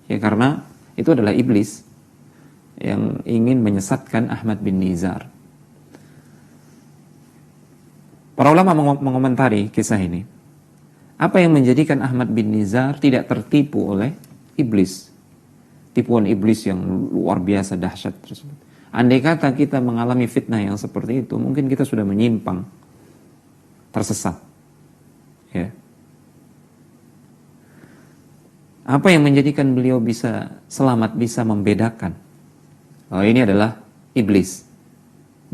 Karena itu adalah iblis yang ingin menyesatkan Ahmad bin Nizar. Para ulama mengomentari kisah ini. Apa yang menjadikan Ahmad bin Nizar tidak tertipu oleh iblis, tipuan iblis yang luar biasa dahsyat tersebut? Andai kata kita mengalami fitnah yang seperti itu, mungkin kita sudah menyimpang, tersesat. Apa yang menjadikan beliau bisa selamat, bisa membedakan? Ini adalah iblis,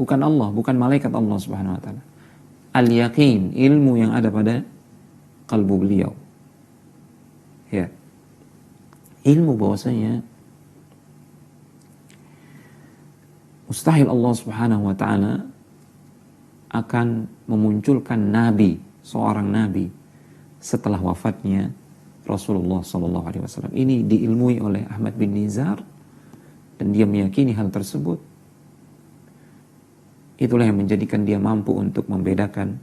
bukan Allah, bukan malaikat Allah Subhanahu wa taala. Al-yaqin, ilmu yang ada pada kalbu beliau. Ilmu bahwasanya mustahil Allah Subhanahu wa taala akan memunculkan nabi, seorang nabi setelah wafatnya Rasulullah sallallahu alaihi wasallam. Ini diilmui oleh Ahmad bin Nizar dan dia meyakini hal tersebut. Itulah yang menjadikan dia mampu untuk membedakan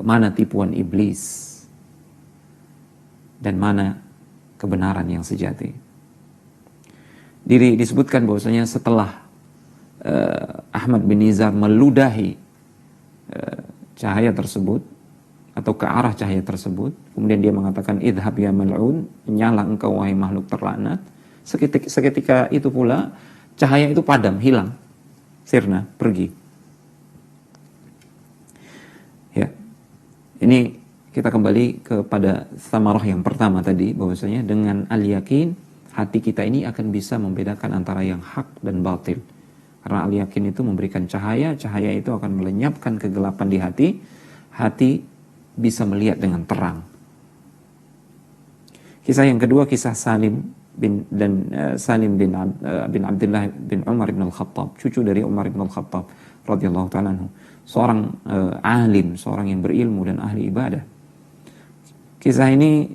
mana tipuan iblis dan mana kebenaran yang sejati. Disebutkan bahwasanya setelah Ahmad bin Nizar meludahi cahaya tersebut atau ke arah cahaya tersebut, kemudian dia mengatakan, "Idhab ya mal'un," nyala engkau wahai makhluk terlaknat. Seketika itu pula cahaya itu padam, hilang, sirna, pergi. Ini kita kembali kepada samarah yang pertama tadi, bahwasanya dengan al-yakin hati kita ini akan bisa membedakan antara yang hak dan batil. Karena al-yakin itu memberikan cahaya, cahaya itu akan melenyapkan kegelapan di hati, hati bisa melihat dengan terang. Kisah yang kedua, kisah Salim bin Abdullah bin Umar bin Al-Khattab, cucu dari Umar bin Al-Khattab radhiyallahu ta'ala anhu, seorang alim, seorang yang berilmu dan ahli ibadah. Kisah ini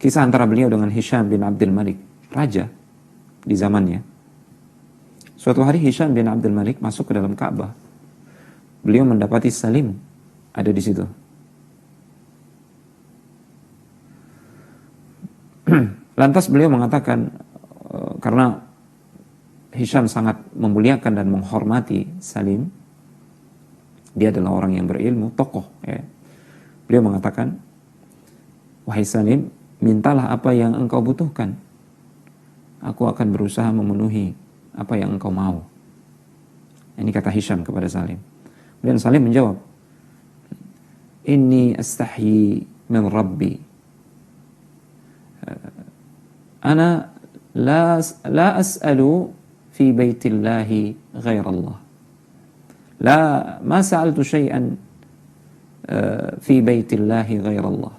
kisah antara beliau dengan Hisham bin Abdul Malik, raja di zamannya. Suatu hari Hisham bin Abdul Malik masuk ke dalam Ka'bah. Beliau mendapati Salim ada di situ. Lantas beliau mengatakan, karena Hisham sangat memuliakan dan menghormati Salim, dia adalah orang yang berilmu, tokoh. Beliau mengatakan, "Wahai Salim, mintalah apa yang engkau butuhkan. Aku akan berusaha memenuhi apa yang engkau mau." Ini kata Hisham kepada Salim. Kemudian Salim menjawab, "Inni astahyi min Rabbi. ana la as'alu fi baitillahi ghairallah. Ma sa'altu syai'an fi baitillahi ghairallah.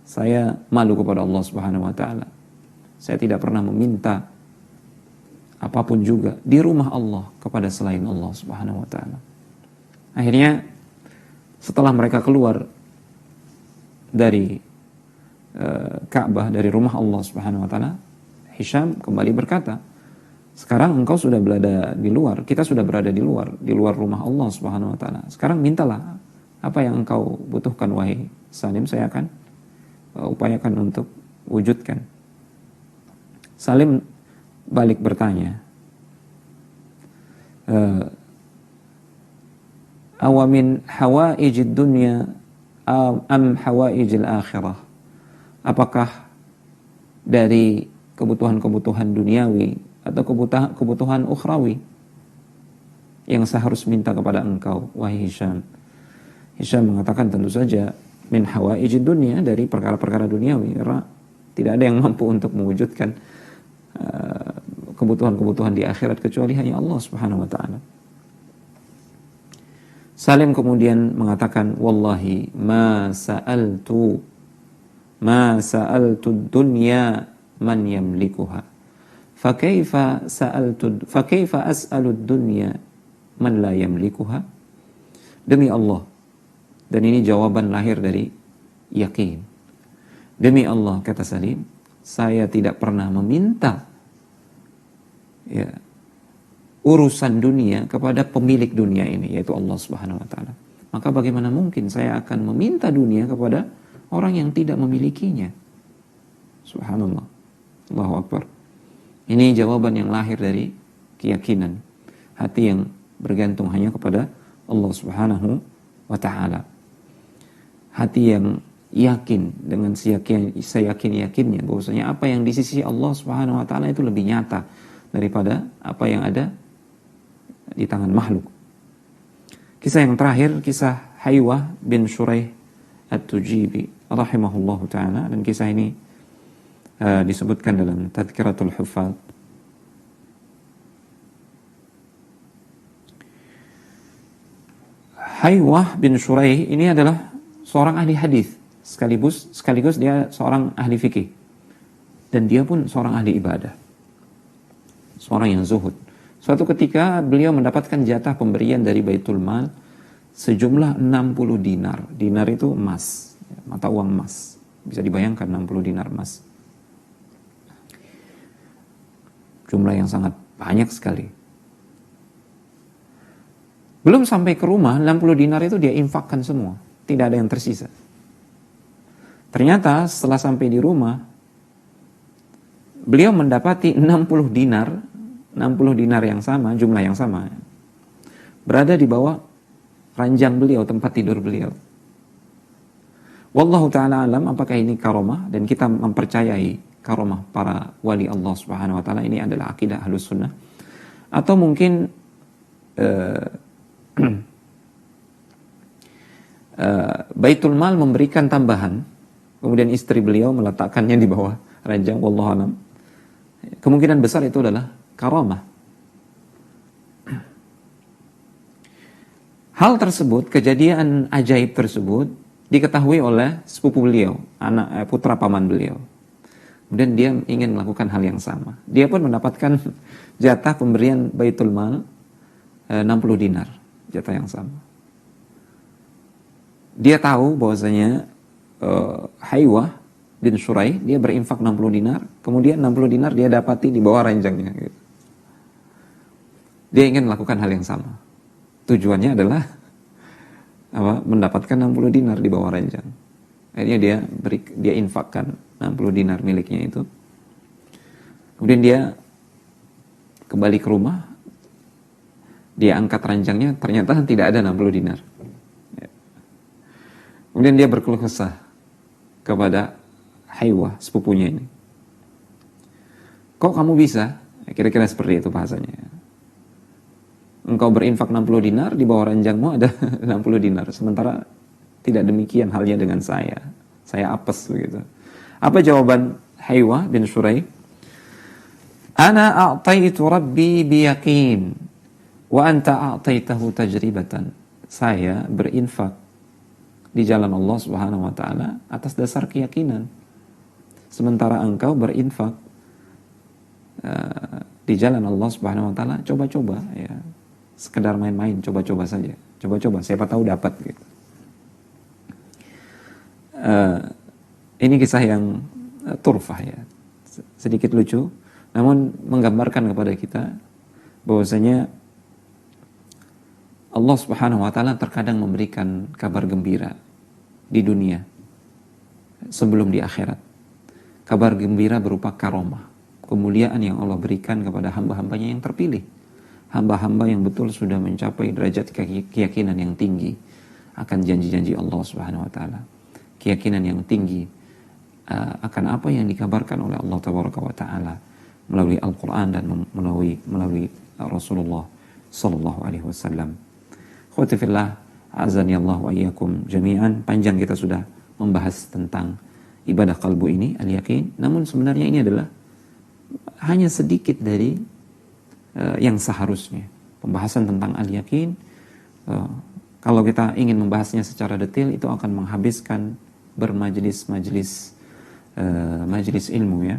Saya malu kepada Allah Subhanahu wa taala. Saya tidak pernah meminta apapun juga di rumah Allah kepada selain Allah Subhanahu wa taala. Akhirnya setelah mereka keluar dari Ka'bah, dari rumah Allah Subhanahu wa taala, Hisham kembali berkata, sekarang engkau sudah berada di luar, kita sudah berada di luar rumah Allah Subhanahu wa taala. Sekarang mintalah apa yang engkau butuhkan wahai Salim, saya akan upayakan untuk wujudkan. Salim balik bertanya, awamin hawaijid dunya am hawaijil akhirah? Apakah dari kebutuhan-kebutuhan duniawi atau kebutuhan ukhrawi yang saya harus minta kepada engkau wahai Hisham? Hisham mengatakan tentu saja min hawaijid dunya, dari perkara-perkara duniawi, karena tidak ada yang mampu untuk mewujudkan kebutuhan-kebutuhan di akhirat kecuali hanya Allah Subhanahu wa taala. Salim kemudian mengatakan, wallahi ma sa'altu dunya man yamlikuha fa kaifa as'alu dunya man la yamlikuha. Demi Allah, dan ini jawaban lahir dari yakin, demi Allah, kata Salim, saya tidak pernah meminta urusan dunia kepada pemilik dunia ini, yaitu Allah Subhanahu wa taala. Maka bagaimana mungkin saya akan meminta dunia kepada orang yang tidak memilikinya? Subhanallah. Allahu Akbar. Ini jawaban yang lahir dari keyakinan, hati yang bergantung hanya kepada Allah Subhanahu wa taala. Hati yang yakin dengan seyakin-yakinnya bahwasanya apa yang di sisi Allah Subhanahu wa taala itu lebih nyata daripada apa yang ada di tangan makhluk. Kisah yang terakhir, kisah Haywah bin Shuraih At-Tujibi rahimahullahu taala, dan kisah ini disebutkan dalam Tadhkiratul Huffaz. Haywah bin Shuraih ini adalah seorang ahli hadis, sekaligus dia seorang ahli fikih, dan dia pun seorang ahli ibadah, seorang yang zuhud. Suatu ketika beliau mendapatkan jatah pemberian dari Baitul Mal sejumlah 60 dinar. Dinar itu emas, mata uang emas. Bisa dibayangkan 60 dinar emas. Jumlah yang sangat banyak sekali. Belum sampai ke rumah, 60 dinar itu dia infakkan semua. Tidak ada yang tersisa. Ternyata setelah sampai di rumah, beliau mendapati 60 dinar yang sama, jumlah yang sama, berada di bawah ranjang beliau, tempat tidur beliau. Wallahu ta'ala alam apakah ini karomah, dan kita mempercayai karomah para wali Allah Subhanahu wa ta'ala. Ini adalah akidah Ahlus Sunnah. Atau mungkin Baitul Mal memberikan tambahan, kemudian istri beliau meletakkannya di bawah ranjang. Wallahu alam. Kemungkinan besar itu adalah karamah. Hal tersebut, kejadian ajaib tersebut diketahui oleh sepupu beliau, putra paman beliau. Kemudian dia ingin melakukan hal yang sama. Dia pun mendapatkan jatah pemberian Baitul Mal 60 dinar, jatah yang sama. Dia tahu bahwasanya Haywah bin Shuraih dia berinfak 60 dinar, kemudian 60 dinar dia dapati di bawah ranjangnya gitu. Dia ingin melakukan hal yang sama. Tujuannya adalah mendapatkan 60 dinar di bawah ranjang. Akhirnya dia infakkan 60 dinar miliknya itu. Kemudian dia kembali ke rumah. Dia angkat ranjangnya, ternyata tidak ada 60 dinar. Kemudian dia berkeluh kesah kepada Haywah, sepupunya ini. Kok kamu bisa? Kira-kira seperti itu bahasanya. Engkau berinfak 60 dinar, di bawah ranjangmu ada 60 dinar. Sementara tidak demikian halnya dengan saya. Saya apes begitu. Apa jawaban Haywah bin Shuraih? Ana a'taitu rabbi biyaqin wa anta a'taitahu tajribatan. Saya berinfak di jalan Allah Subhanahu wa taala atas dasar keyakinan. Sementara engkau berinfak di jalan Allah Subhanahu wa taala coba-coba ya. Sekedar main-main, coba-coba saja. Coba-coba, siapa tahu dapat gitu. Ini kisah yang turfah ya. Sedikit lucu, namun menggambarkan kepada kita bahwasanya Allah Subhanahu wa taala terkadang memberikan kabar gembira di dunia sebelum di akhirat. Kabar gembira berupa karomah, kemuliaan yang Allah berikan kepada hamba-hambanya yang terpilih. Hamba-hamba yang betul sudah mencapai derajat keyakinan yang tinggi akan janji-janji Allah Subhanahu wa taala. Keyakinan yang tinggi akan apa yang dikabarkan oleh Allah Tabaraka wa taala melalui Al-Qur'an dan melalui Rasulullah sallallahu alaihi wasallam. Khawati fillah, azani Allah wa iyyakum jami'an. Panjang kita sudah membahas tentang ibadah kalbu ini, al-yaqin. Namun sebenarnya ini adalah hanya sedikit dari yang seharusnya. Pembahasan tentang al-yaqin, kalau kita ingin membahasnya secara detail, itu akan menghabiskan bermajelis-majelis majelis ilmu ya,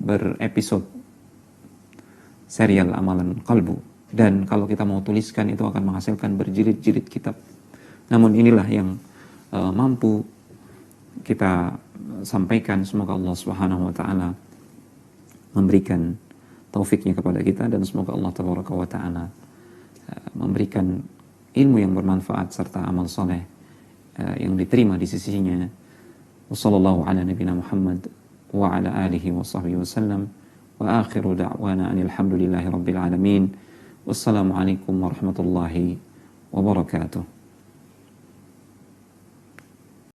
berepisode serial amalan kalbu. Dan kalau kita mau tuliskan, itu akan menghasilkan berjilid-jilid kitab. Namun inilah yang mampu kita sampaikan. Semoga Allah Subhanahu wa taala memberikan taufiknya kepada kita, dan semoga Allah Tabaraka wa taala memberikan ilmu yang bermanfaat serta amal soleh yang diterima di sisinya. Wassallallahu ala nabiyina Muhammad wa ala alihi wa sahbihi wasallam, wa akhiru da'wana anil hamdulillahi rabbil alamin. Wassalamualaikum warahmatullahi wabarakatuh.